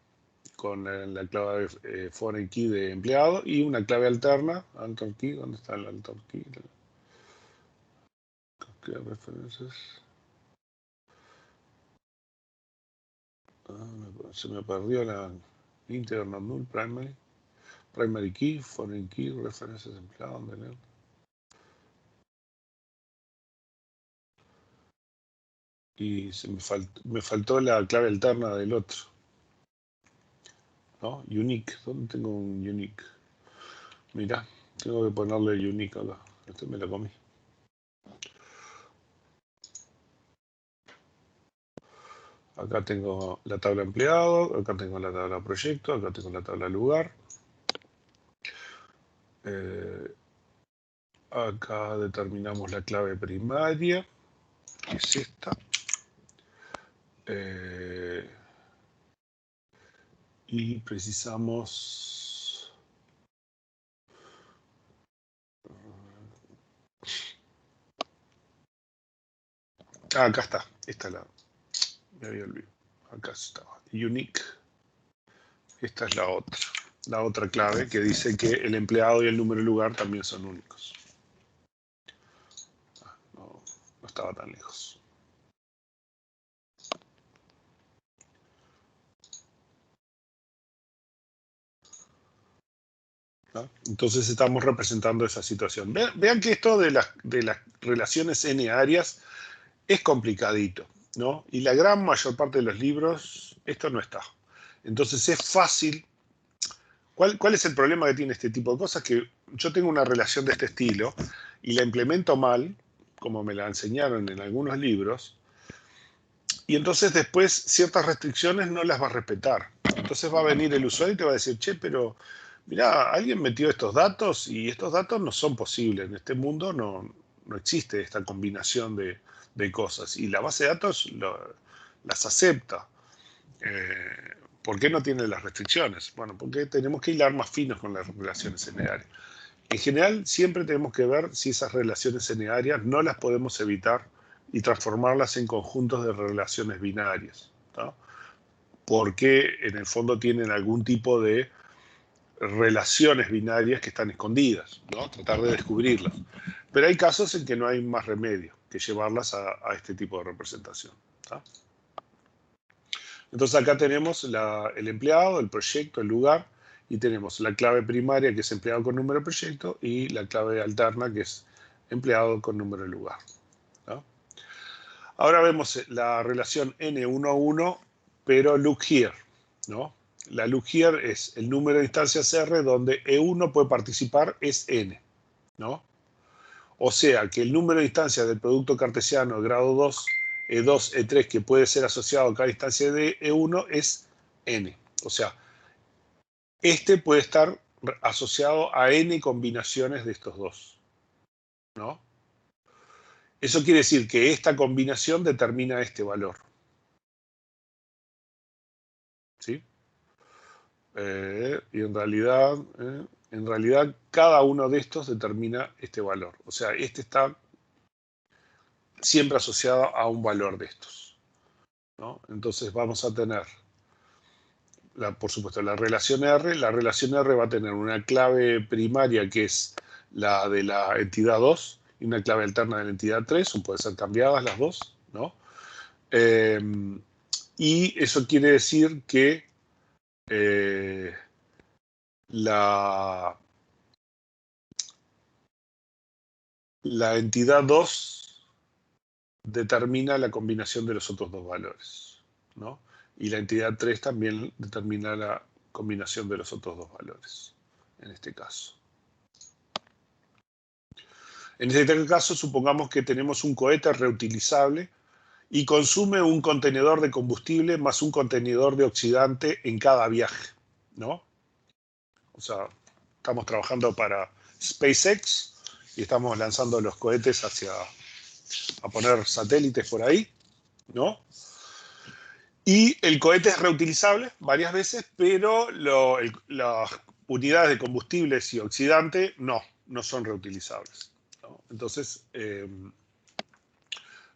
con la clave foreign key de empleado, y una clave alterna, alter key, ¿dónde está el alter key? ¿Qué referencias? Se me perdió la integer not null primary key, foreign key, referencias empleado, ¿dónde leer? Y me faltó la clave alterna del otro, ¿no? Unique, ¿dónde tengo un unique? Mirá, tengo que ponerle unique acá. Este me lo comí. Acá tengo la tabla empleado, acá tengo la tabla proyecto, acá tengo la tabla lugar. Acá determinamos la clave primaria, que es esta. Y precisamos acá está. Esta la... Me había olvidado. Acá estaba. Unique. Esta es la otra. La otra clave que dice que el empleado y el número de lugar también son únicos. No estaba tan lejos. ¿No? Entonces estamos representando esa situación. Vean que esto de las relaciones n-arias es complicadito, ¿no? Y la gran mayor parte de los libros, esto no está. Entonces es fácil. ¿Cuál es el problema que tiene este tipo de cosas? Que yo tengo una relación de este estilo y la implemento mal, como me la enseñaron en algunos libros, y entonces después ciertas restricciones no las va a respetar. Entonces va a venir el usuario y te va a decir, che, pero mirá, alguien metió estos datos y estos datos no son posibles. En este mundo no existe esta combinación de cosas. Y la base de datos las acepta. ¿Por qué no tiene las restricciones? Bueno, porque tenemos que hilar más finos con las relaciones n-arias. En general, siempre tenemos que ver si esas relaciones n-arias no las podemos evitar y transformarlas en conjuntos de relaciones binarias, ¿no? Porque en el fondo tienen algún tipo de relaciones binarias que están escondidas, ¿no? Tratar de descubrirlas. Pero hay casos en que no hay más remedio que llevarlas a este tipo de representación, ¿no? Entonces acá tenemos el empleado, el proyecto, el lugar, y tenemos la clave primaria, que es empleado con número de proyecto, y la clave alterna, que es empleado con número de lugar, ¿no? Ahora vemos la relación N1 a 1, pero look here, ¿no? La look here es el número de instancias R donde E1 puede participar es N, ¿no? O sea, que el número de instancias del producto cartesiano de grado 2, E2, E3, que puede ser asociado a cada instancia de E1 es N. O sea, este puede estar asociado a N combinaciones de estos dos, ¿no? Eso quiere decir que esta combinación determina este valor, ¿sí? Y en realidad cada uno de estos determina este valor. O sea, este está siempre asociado a un valor de estos, ¿no? Entonces vamos a tener, por supuesto, la relación R. La relación R va a tener una clave primaria que es la de la entidad 2 y una clave alterna de la entidad 3, o pueden ser cambiadas las dos, ¿no? Y eso quiere decir que la entidad 2 determina la combinación de los otros dos valores, ¿no? Y la entidad 3 también determina la combinación de los otros dos valores, en este caso. En este caso, supongamos que tenemos un cohete reutilizable y consume un contenedor de combustible más un contenedor de oxidante en cada viaje, ¿no? O sea, estamos trabajando para SpaceX y estamos lanzando los cohetes a poner satélites por ahí, ¿no? Y el cohete es reutilizable varias veces, pero las unidades de combustibles y oxidante no son reutilizables, ¿no? Entonces,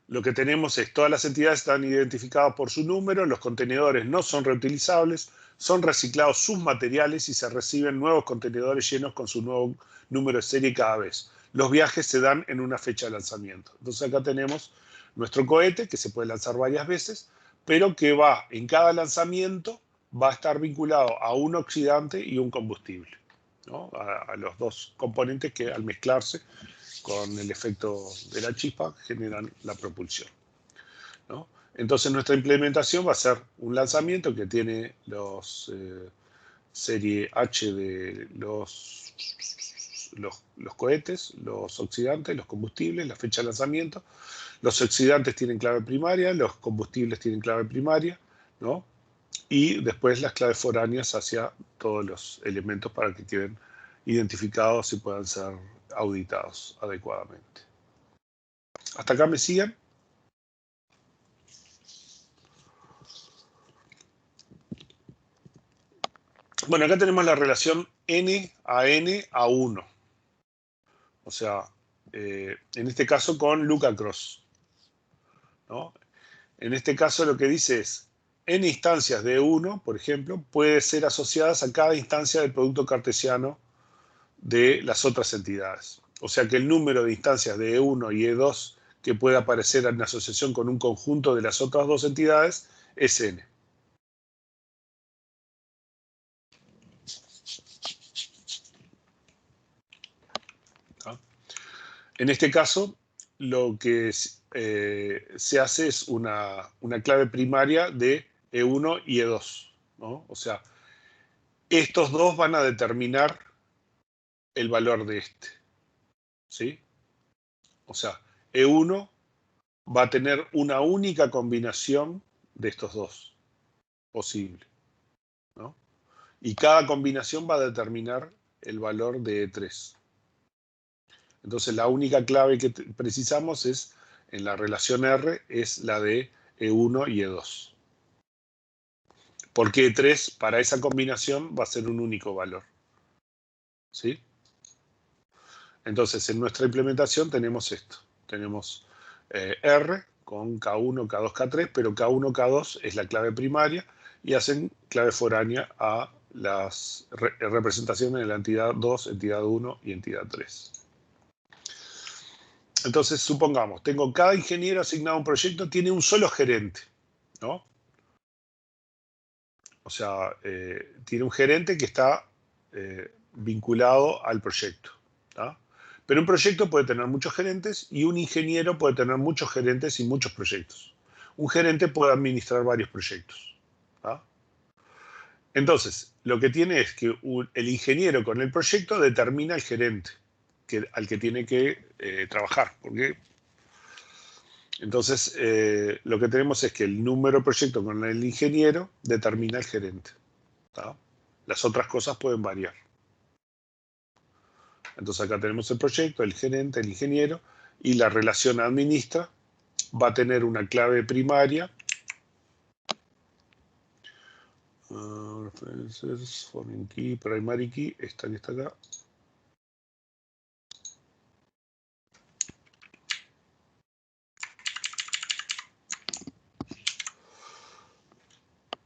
lo que tenemos es todas las entidades están identificadas por su número, los contenedores no son reutilizables, son reciclados sus materiales y se reciben nuevos contenedores llenos con su nuevo número de serie cada vez. Los viajes se dan en una fecha de lanzamiento. Entonces acá tenemos nuestro cohete que se puede lanzar varias veces, pero que va en cada lanzamiento va a estar vinculado a un oxidante y un combustible, ¿no? A los dos componentes que al mezclarse con el efecto de la chispa generan la propulsión, ¿no? Entonces nuestra implementación va a ser un lanzamiento que tiene los serie H de los cohetes, los oxidantes, los combustibles, la fecha de lanzamiento. Los oxidantes tienen clave primaria, los combustibles tienen clave primaria, ¿no? Y después las claves foráneas hacia todos los elementos para que queden identificados y puedan ser auditados adecuadamente. ¿Hasta acá me siguen? Bueno, acá tenemos la relación N a 1. O sea, en este caso con look across, ¿no? En este caso lo que dice es, n instancias de E1, por ejemplo, puede ser asociadas a cada instancia del producto cartesiano de las otras entidades. O sea que el número de instancias de E1 y E2 que puede aparecer en asociación con un conjunto de las otras dos entidades es n. ¿Ah? En este caso, lo que se hace es una clave primaria de E1 y E2, ¿no? O sea, estos dos van a determinar el valor de este, ¿sí? O sea, E1 va a tener una única combinación de estos dos posible, ¿no? Y cada combinación va a determinar el valor de E3. Entonces la única clave que precisamos es, en la relación R, es la de E1 y E2. Porque E3 para esa combinación va a ser un único valor, ¿sí? Entonces en nuestra implementación tenemos esto. Tenemos R con K1, K2, K3, pero K1, K2 es la clave primaria y hacen clave foránea a las representaciones de la entidad 2, entidad 1 y entidad 3. Entonces, supongamos, tengo cada ingeniero asignado a un proyecto, tiene un solo gerente, ¿no? O sea, tiene un gerente que está vinculado al proyecto, ¿tá? Pero un proyecto puede tener muchos gerentes y un ingeniero puede tener muchos gerentes y muchos proyectos. Un gerente puede administrar varios proyectos, ¿tá? Entonces, lo que tiene es que el ingeniero con el proyecto determina el gerente al que tiene que trabajar. Porque entonces, lo que tenemos es que el número de proyecto con el ingeniero determina el gerente, ¿tá? Las otras cosas pueden variar. Entonces acá tenemos el proyecto, el gerente, el ingeniero, y la relación administra va a tener una clave primaria. References, foreign key, primary key, esta que está acá.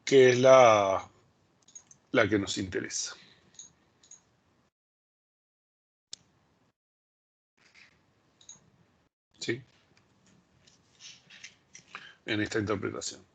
Que es la que nos interesa. ¿Sí? En esta interpretación.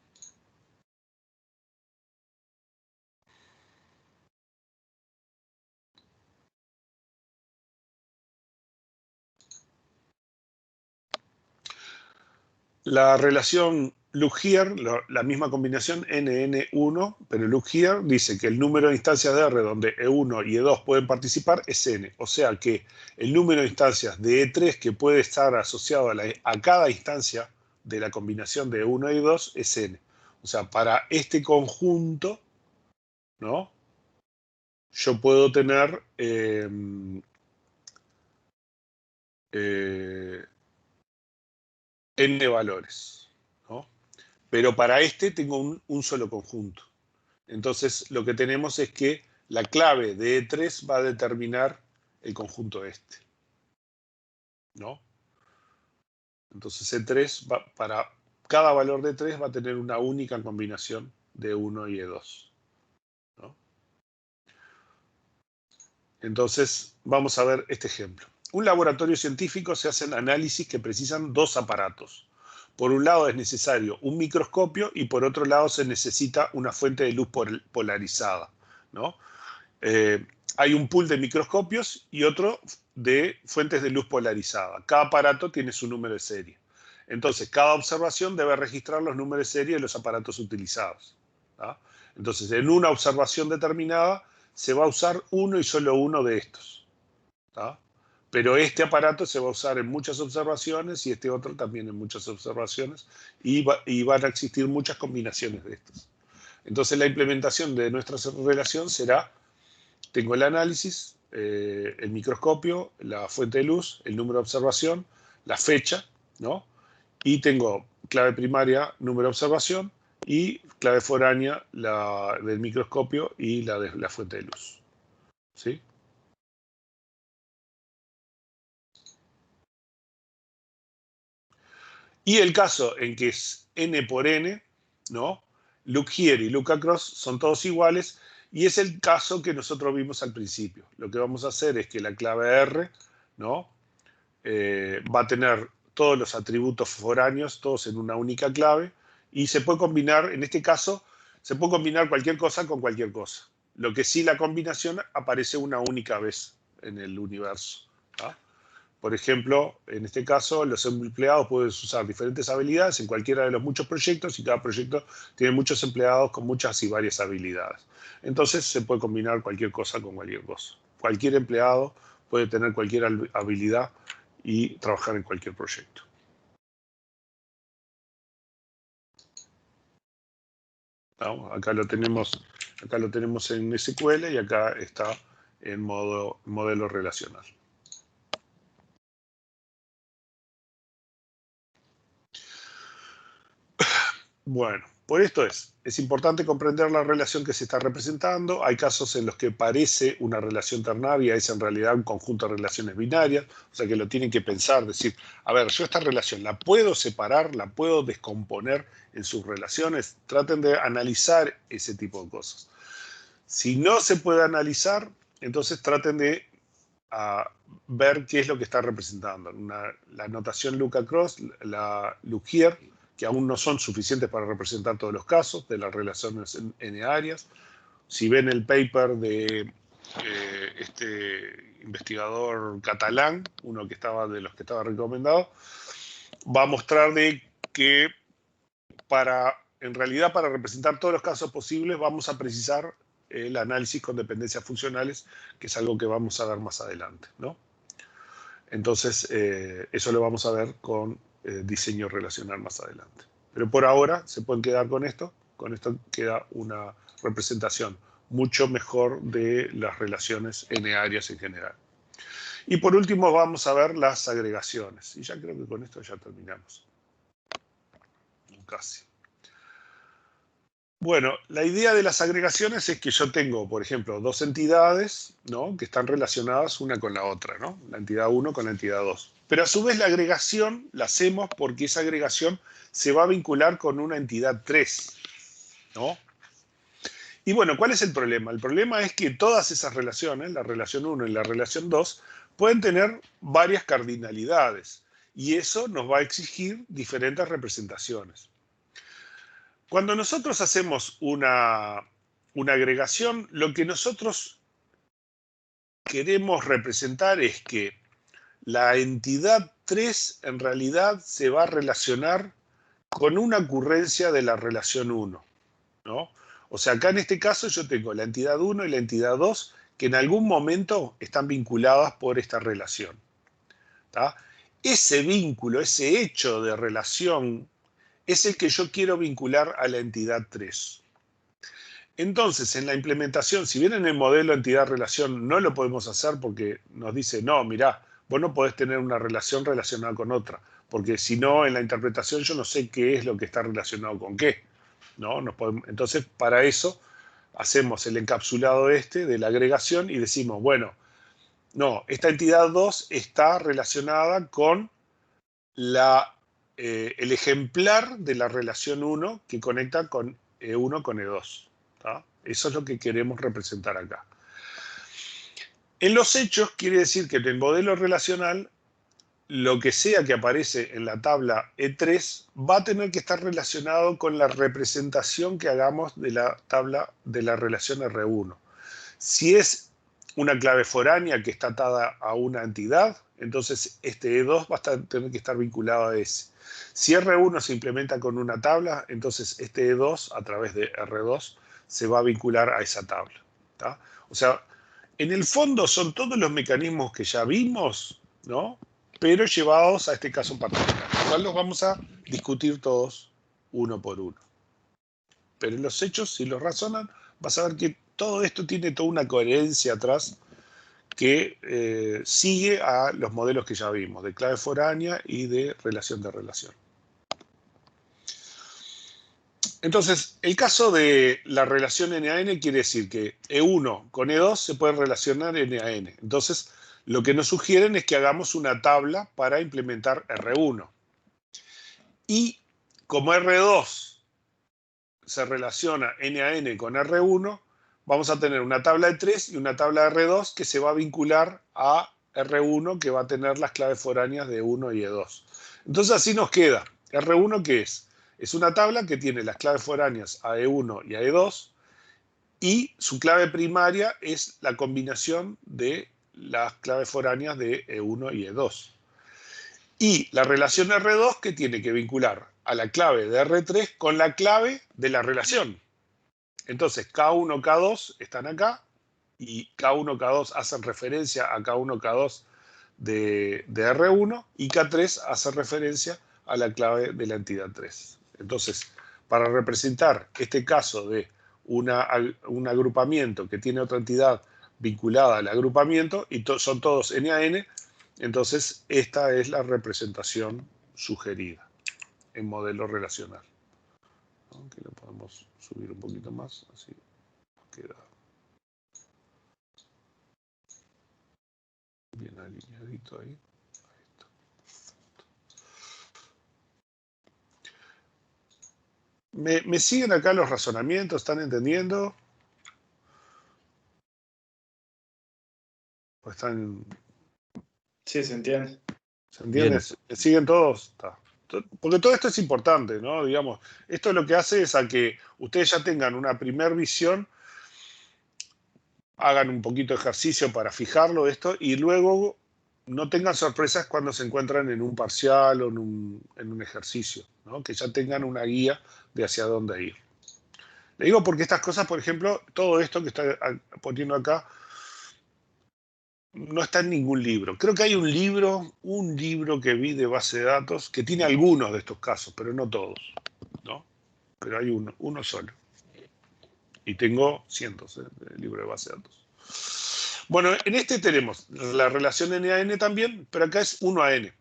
La relación look-here, la misma combinación NN1, pero look-here dice que el número de instancias de R donde E1 y E2 pueden participar es N. O sea que el número de instancias de E3 que puede estar asociado a cada instancia de la combinación de E1 y E2 es N. O sea, para este conjunto, ¿no? Yo puedo tener N valores, ¿no? Pero para este tengo un solo conjunto. Entonces lo que tenemos es que la clave de E3 va a determinar el conjunto este, ¿no? Entonces E3 para cada valor de 3 va a tener una única combinación de E1 y E2, ¿no? Entonces vamos a ver este ejemplo. Un laboratorio científico se hacen análisis que precisan dos aparatos. Por un lado es necesario un microscopio y por otro lado se necesita una fuente de luz polarizada, ¿no? Hay un pool de microscopios y otro de fuentes de luz polarizada. Cada aparato tiene su número de serie. Entonces, cada observación debe registrar los números de serie de los aparatos utilizados, ¿tá? Entonces, en una observación determinada se va a usar uno y solo uno de estos, ¿tá? Pero este aparato se va a usar en muchas observaciones y este otro también en muchas observaciones y van a existir muchas combinaciones de estos. Entonces, la implementación de nuestra relación será: tengo el análisis, el microscopio, la fuente de luz, el número de observación, la fecha, ¿no? Y tengo clave primaria, número de observación, y clave foránea, la del microscopio y la de la fuente de luz, ¿sí? Y el caso en que es n por n, ¿no? Look here y look across son todos iguales, y es el caso que nosotros vimos al principio. Lo que vamos a hacer es que la clave R, ¿no? Va a tener todos los atributos foráneos, todos en una única clave, y se puede combinar, en este caso, se puede combinar cualquier cosa con cualquier cosa. Lo que sí, la combinación aparece una única vez en el universo, ¿tá? Por ejemplo, en este caso, los empleados pueden usar diferentes habilidades en cualquiera de los muchos proyectos, y cada proyecto tiene muchos empleados con muchas y varias habilidades. Entonces, se puede combinar cualquier cosa con cualquier cosa. Cualquier empleado puede tener cualquier habilidad y trabajar en cualquier proyecto. ¿No? Acá lo tenemos en SQL y acá está en modelo relacional. Bueno, por esto es importante comprender la relación que se está representando. Hay casos en los que parece una relación ternaria, es en realidad un conjunto de relaciones binarias, o sea que lo tienen que pensar, decir, a ver, yo esta relación la puedo separar, la puedo descomponer en sus relaciones. Traten de analizar ese tipo de cosas. Si no se puede analizar, entonces traten de ver qué es lo que está representando. La notación look across, la look here, que aún no son suficientes para representar todos los casos de las relaciones en N áreas. Si ven el paper de este investigador catalán, uno que estaba de los que estaba recomendado, va a mostrar de que en realidad para representar todos los casos posibles vamos a precisar el análisis con dependencias funcionales, que es algo que vamos a ver más adelante, ¿no? Entonces, eso lo vamos a ver con diseño relacional más adelante. Pero por ahora se pueden quedar con esto queda una representación mucho mejor de las relaciones N áreas en general. Y por último vamos a ver las agregaciones. Y ya creo que con esto ya terminamos. Casi. Bueno, la idea de las agregaciones es que yo tengo, por ejemplo, dos entidades, ¿no? Que están relacionadas una con la otra, ¿no? La entidad 1 con la entidad 2. Pero a su vez la agregación la hacemos porque esa agregación se va a vincular con una entidad 3, ¿no? Y bueno, ¿cuál es el problema? El problema es que todas esas relaciones, la relación 1 y la relación 2, pueden tener varias cardinalidades. Y eso nos va a exigir diferentes representaciones. Cuando nosotros hacemos una agregación, lo que nosotros queremos representar es que la entidad 3 en realidad se va a relacionar con una ocurrencia de la relación 1, ¿no? O sea, acá en este caso yo tengo la entidad 1 y la entidad 2 que en algún momento están vinculadas por esta relación, ¿tá? Ese vínculo, ese hecho de relación es el que yo quiero vincular a la entidad 3. Entonces, en la implementación, si bien en el modelo entidad-relación no lo podemos hacer porque nos dice, no, mirá, vos no podés tener una relación relacionada con otra, porque si no, en la interpretación yo no sé qué es lo que está relacionado con qué, ¿no? Entonces, para eso, hacemos el encapsulado de la agregación y decimos, bueno, no, esta entidad 2 está relacionada con el ejemplar de la relación 1 que conecta con E1 con E2. ¿Tá? Eso es lo que queremos representar acá. En los hechos quiere decir que en el modelo relacional, lo que sea que aparece en la tabla E3 va a tener que estar relacionado con la representación que hagamos de la tabla de la relación R1. Si es una clave foránea que está atada a una entidad, entonces este E2 va a tener que estar vinculado a ese. Si R1 se implementa con una tabla, entonces este E2 a través de R2 se va a vincular a esa tabla, ¿tá? O sea, en el fondo son todos los mecanismos que ya vimos, ¿no? Pero llevados a este caso particular. Igual los vamos a discutir todos uno por uno. Pero en los hechos, si los razonan, vas a ver que todo esto tiene toda una coherencia atrás que sigue a los modelos que ya vimos, de clave foránea y de relación de relación. Entonces, el caso de la relación N a N quiere decir que E1 con E2 se puede relacionar N a N. Entonces, lo que nos sugieren es que hagamos una tabla para implementar R1. Y como R2 se relaciona N a N con R1, vamos a tener una tabla de 3 y una tabla de R2 que se va a vincular a R1, que va a tener las claves foráneas de E1 y E2. Entonces así nos queda. R1, ¿qué es? Es una tabla que tiene las claves foráneas a E1 y a E2, y su clave primaria es la combinación de las claves foráneas de E1 y E2. Y la relación R2 que tiene que vincular a la clave de R3 con la clave de la relación. Entonces K1, K2 están acá, y K1, K2 hacen referencia a K1, K2 de R1, y K3 hace referencia a la clave de la entidad 3. Entonces, para representar este caso de un agrupamiento que tiene otra entidad vinculada al agrupamiento, y son todos N a N, entonces esta es la representación sugerida en modelo relacional. Aunque lo podemos subir un poquito más, así queda bien alineadito ahí. ¿Me siguen acá los razonamientos? ¿Están entendiendo? ¿O están...? Sí, se entiende. ¿Se entiende? Bien. ¿Siguen todos? Está. Porque todo esto es importante, ¿no? Digamos, esto lo que hace es a que ustedes ya tengan una primer visión, hagan un poquito de ejercicio para fijarlo esto, y luego no tengan sorpresas cuando se encuentran en un parcial o en un ejercicio, ¿no? Que ya tengan una guía de hacia dónde ir. Le digo porque estas cosas, por ejemplo, todo esto que está poniendo acá, no está en ningún libro. Creo que hay un libro que vi de base de datos que tiene algunos de estos casos, pero no todos, ¿no? Pero hay uno solo. Y tengo cientos de libros de base de datos. Bueno, en este tenemos la relación N a N también, pero acá es 1 a N.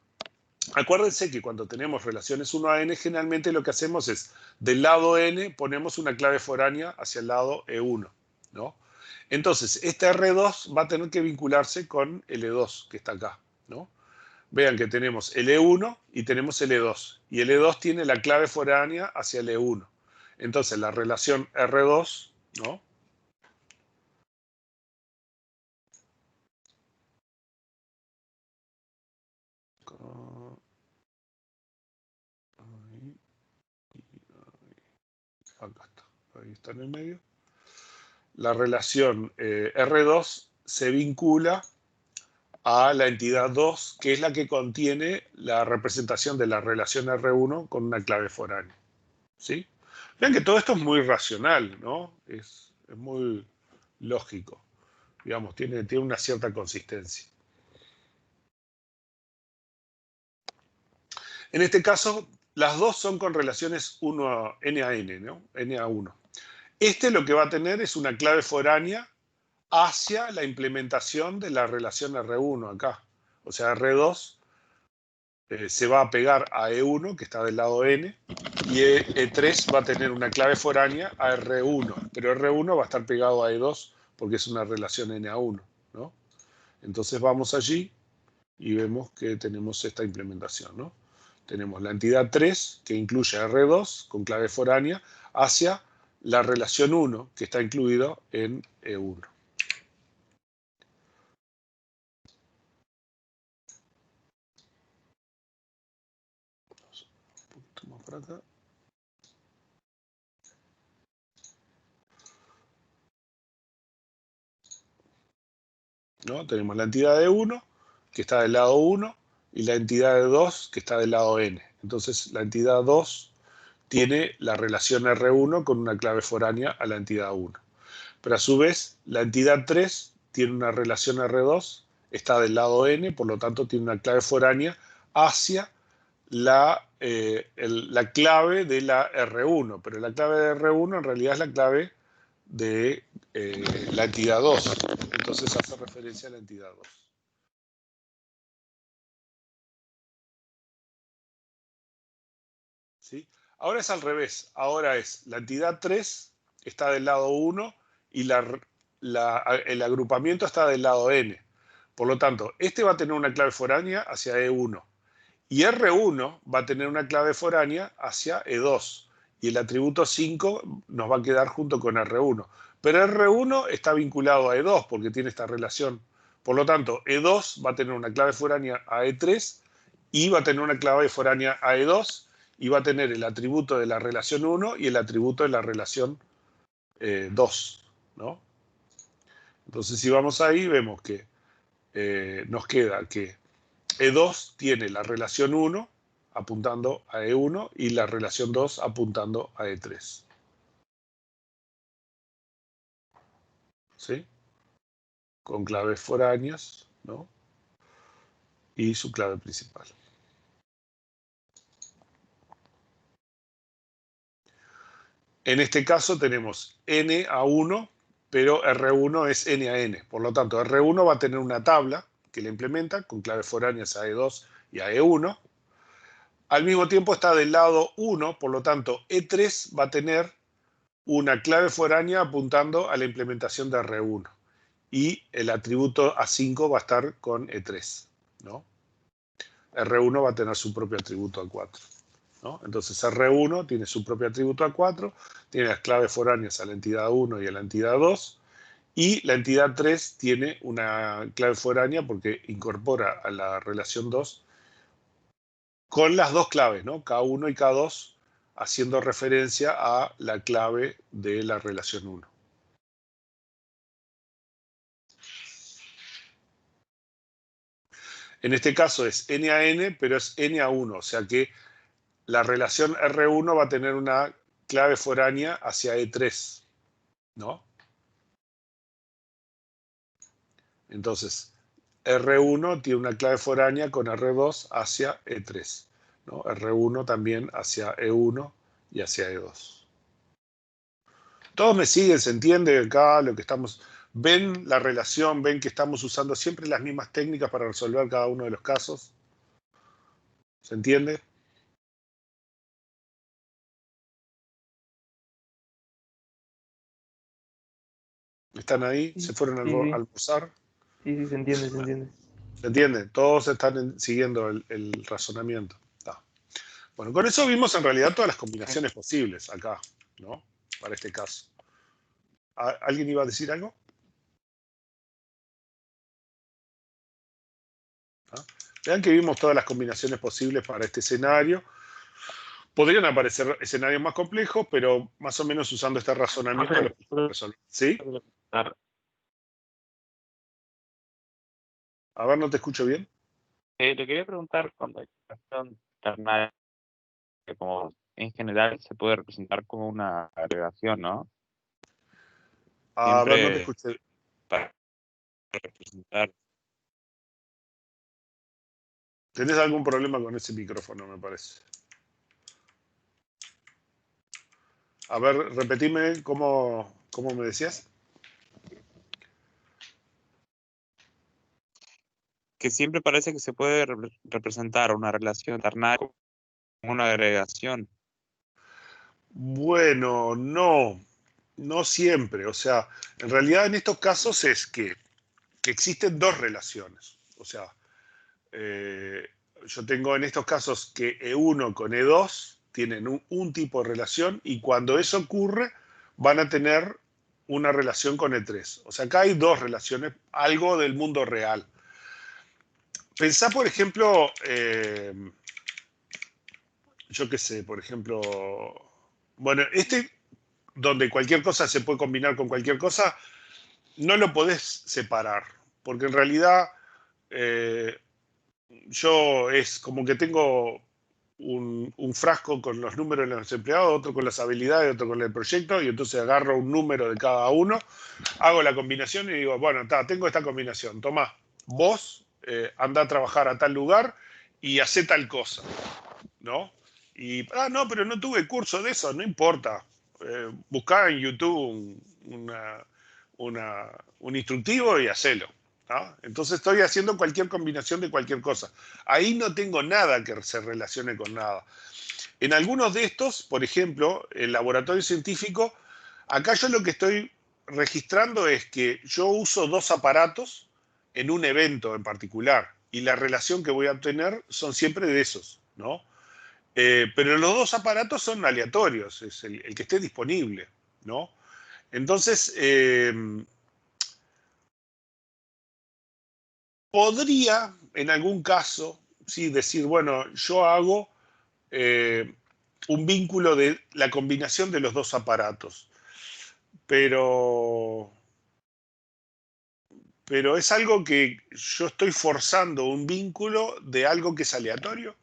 Acuérdense que cuando tenemos relaciones 1 a N, generalmente lo que hacemos es, del lado N, ponemos una clave foránea hacia el lado E1, ¿no? Entonces, este R2 va a tener que vincularse con el E2, que está acá, ¿no? Vean que tenemos el E1 y tenemos el E2. Y el E2 tiene la clave foránea hacia el E1. Entonces, la relación R2, ¿no? Acá está. Ahí está en el medio. La relación R2 se vincula a la entidad 2, que es la que contiene la representación de la relación R1 con una clave foránea. ¿Sí? Vean que todo esto es muy racional, ¿no? Es muy lógico. Digamos, tiene una cierta consistencia. En este caso, las dos son con relaciones N a N, ¿no? N a 1. Este lo que va a tener es una clave foránea hacia la implementación de la relación R1 acá. O sea, R2 se va a pegar a E1, que está del lado N, y E3 va a tener una clave foránea a R1, pero R1 va a estar pegado a E2 porque es una relación N a 1, ¿no? Entonces vamos allí y vemos que tenemos esta implementación, ¿no? Tenemos la entidad 3, que incluye a R2 con clave foránea, hacia la relación 1, que está incluido en E1. Un poquito más para acá. ¿No? Tenemos la entidad de 1, que está del lado 1, y la entidad de 2, que está del lado N. Entonces, la entidad 2 tiene la relación R1 con una clave foránea a la entidad 1. Pero a su vez, la entidad 3 tiene una relación R2, está del lado N, por lo tanto tiene una clave foránea hacia la clave de la R1. Pero la clave de R1 en realidad es la clave de la entidad 2. Entonces hace referencia a la entidad 2. ¿Sí? Ahora es al revés. Ahora es la entidad 3 está del lado 1 y el agrupamiento está del lado N. Por lo tanto, este va a tener una clave foránea hacia E1. Y R1 va a tener una clave foránea hacia E2. Y el atributo 5 nos va a quedar junto con R1. Pero R1 está vinculado a E2 porque tiene esta relación. Por lo tanto, E2 va a tener una clave foránea a E3 y va a tener una clave foránea a E2 y va a tener el atributo de la relación 1 y el atributo de la relación 2, ¿no? Entonces, si vamos ahí, vemos que nos queda que E2 tiene la relación 1 apuntando a E1 y la relación 2 apuntando a E3. ¿Sí? Con claves foráneas, ¿no? Y su clave principal. En este caso tenemos n a 1, pero R1 es n a n. Por lo tanto, R1 va a tener una tabla que le implementa con claves foráneas a E2 y a E1. Al mismo tiempo está del lado 1, por lo tanto, E3 va a tener una clave foránea apuntando a la implementación de R1. Y el atributo A5 va a estar con E3, ¿no? R1 va a tener su propio atributo A4, ¿no? Entonces R1 tiene su propio atributo A4, tiene las claves foráneas a la entidad 1 y a la entidad 2, y la entidad 3 tiene una clave foránea porque incorpora a la relación 2 con las dos claves, ¿no? K1 y K2, haciendo referencia a la clave de la relación 1. En este caso es n a n, pero es n a 1, o sea que la relación R1 va a tener una clave foránea hacia E3, ¿no? Entonces, R1 tiene una clave foránea con R2 hacia E3, ¿no? R1 también hacia E1 y hacia E2. Todos me siguen, se entiende acá lo que estamos... ¿Ven la relación? ¿Ven que estamos usando siempre las mismas técnicas para resolver cada uno de los casos? ¿Se entiende? ¿Están ahí? Sí, ¿Se fueron a sí. almorzar? Sí, se entiende, se entiende. ¿Se entiende? Todos están siguiendo el razonamiento. Ah. Bueno, con eso vimos en realidad todas las combinaciones posibles acá, ¿no? Para este caso. ¿Alguien iba a decir algo? ¿Ah? Vean que vimos todas las combinaciones posibles para este escenario. Podrían aparecer escenarios más complejos, pero más o menos usando este razonamiento lo podemos resolver. ¿Sí? A ver, no te escucho bien. Te quería preguntar cuando hay relación ternaria, que como en general se puede representar como una agregación, ¿no? A ver, no te Siempre escuché. para representar. Tenés algún problema con ese micrófono, me parece. A ver, repetime cómo me decías. Que siempre parece que se puede representar una relación ternaria como una agregación. Bueno, no siempre. O sea, en realidad en estos casos es que existen dos relaciones. O sea, yo tengo en estos casos que E1 con E2 tienen un tipo de relación y cuando eso ocurre van a tener una relación con E3. O sea, acá hay dos relaciones, algo del mundo real. Pensá, por ejemplo, yo qué sé, por ejemplo, bueno, donde cualquier cosa se puede combinar con cualquier cosa, no lo podés separar, porque en realidad yo es como que tengo un frasco con los números de los empleados, otro con las habilidades, otro con el proyecto, y entonces agarro un número de cada uno, hago la combinación y digo, bueno, tengo esta combinación, tomá, vos anda a trabajar a tal lugar y hacé tal cosa, ¿no? Y, no, pero no tuve curso de eso, no importa. Buscá en YouTube un instructivo y hacelo. ¿No? Entonces estoy haciendo cualquier combinación de cualquier cosa. Ahí no tengo nada que se relacione con nada. En algunos de estos, por ejemplo, el laboratorio científico, acá yo lo que estoy registrando es que yo uso dos aparatos en un evento en particular. y la relación que voy a obtener son siempre de esos, ¿no? Pero los dos aparatos son aleatorios, es el que esté disponible, ¿no? Entonces, podría, en algún caso, sí, decir, bueno, yo hago un vínculo de la combinación de los dos aparatos, pero es algo que yo estoy forzando un vínculo de algo que es aleatorio,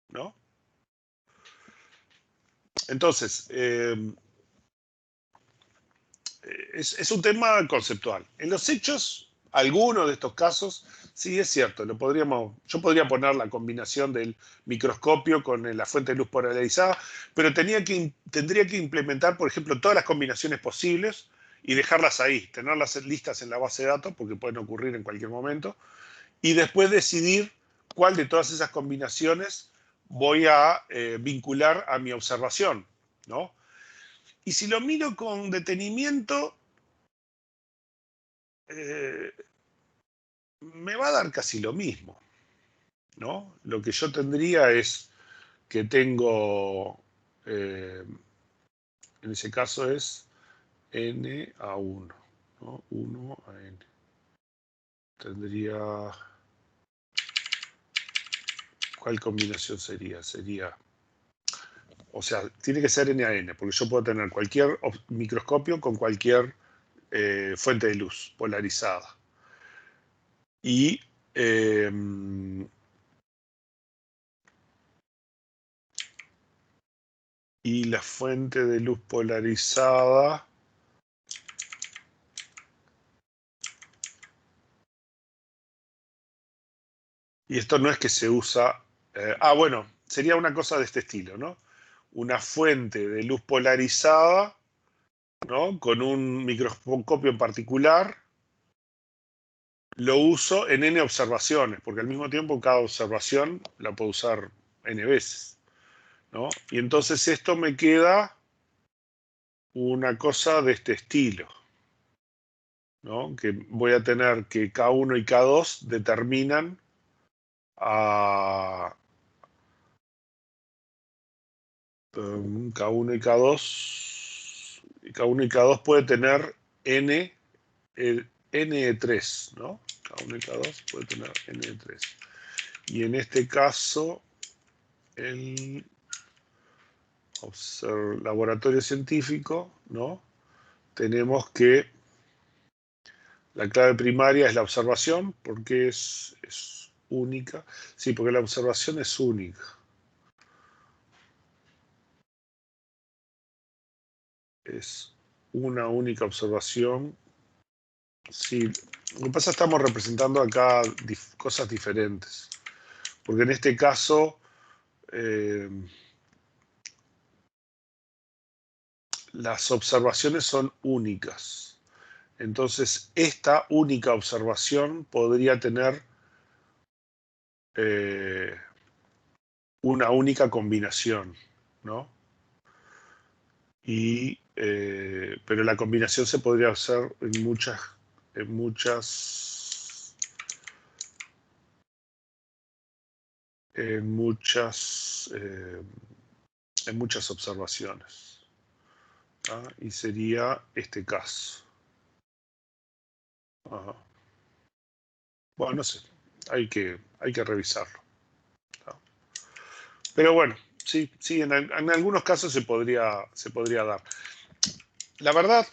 ¿no? Entonces, es un tema conceptual. En los hechos, algunos de estos casos, sí es cierto, yo podría poner la combinación del microscopio con la fuente de luz polarizada, pero tendría que implementar, por ejemplo, todas las combinaciones posibles y dejarlas ahí, tenerlas listas en la base de datos, porque pueden ocurrir en cualquier momento, y después decidir cuál de todas esas combinaciones voy a vincular a mi observación, ¿no? Y si lo miro con detenimiento, me va a dar casi lo mismo, ¿no? Lo que yo tendría es que tengo, en ese caso es n a 1, ¿no? 1 a n. Tendría, ¿cuál combinación sería? Sería, o sea, tiene que ser n a n, porque yo puedo tener cualquier microscopio con cualquier fuente de luz polarizada. Y la fuente de luz polarizada y esto no es que se usa, bueno, sería una cosa de este estilo, ¿no? Una fuente de luz polarizada, ¿no? Con un microscopio en particular, lo uso en n observaciones, porque al mismo tiempo cada observación la puedo usar n veces, ¿no? Y entonces esto me queda una cosa de este estilo, ¿no? Que voy a tener que K1 y K2 determinan a K1 y K2. K1 y K2 puede tener N de 3, ¿no? K1 y K2 puede tener N de 3. Y en este caso, el laboratorio científico, ¿no? Tenemos que la clave primaria es la observación, porque es única. Sí, porque la observación es única. Es una única observación. Sí, lo que pasa es que estamos representando acá cosas diferentes. Porque en este caso, las observaciones son únicas. Entonces, esta única observación podría tener una única combinación, ¿no? Pero la combinación se podría hacer en muchas observaciones, ¿tá? Y sería este caso. Ajá. Bueno, no sé, hay que revisarlo, ¿tá? Pero bueno, sí, en algunos casos se podría dar. La verdad,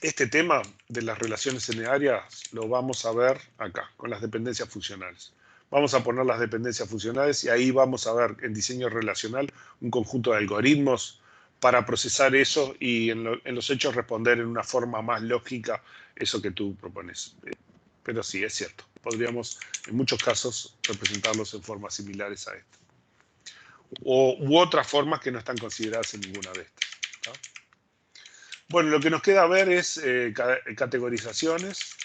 este tema de las relaciones n áreas lo vamos a ver acá, con las dependencias funcionales. Vamos a poner las dependencias funcionales y ahí vamos a ver en diseño relacional un conjunto de algoritmos para procesar eso y en los hechos responder en una forma más lógica eso que tú propones. Pero sí, es cierto. Podríamos en muchos casos representarlos en formas similares a esta. U otras formas que no están consideradas en ninguna de estas, ¿no? Bueno, lo que nos queda ver es categorizaciones.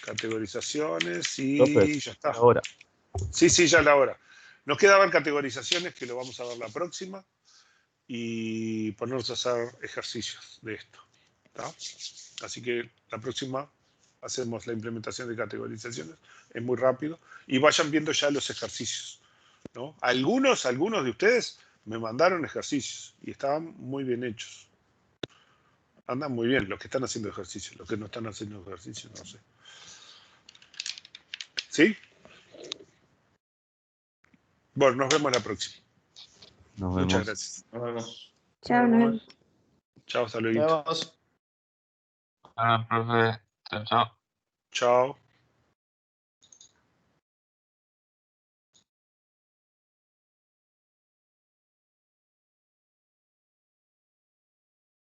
Categorizaciones y Profe, ya está. ahora. Sí, ya es la hora. Nos queda ver categorizaciones, que lo vamos a ver la próxima, y ponernos a hacer ejercicios de esto, ¿tá? Así que la próxima hacemos la implementación de categorizaciones. Es muy rápido. Y vayan viendo ya los ejercicios, ¿no? Algunos de ustedes me mandaron ejercicios y estaban muy bien hechos. Andan muy bien los que están haciendo ejercicios. Los que no están haciendo ejercicios, no sé. ¿Sí? Bueno, nos vemos la próxima. Nos Muchas vemos. gracias. Nos vemos. Chao, Nos nos vemos. vemos. Chao, hasta Nos luego. vemos. Ah, profe. Chao, chao. Chao.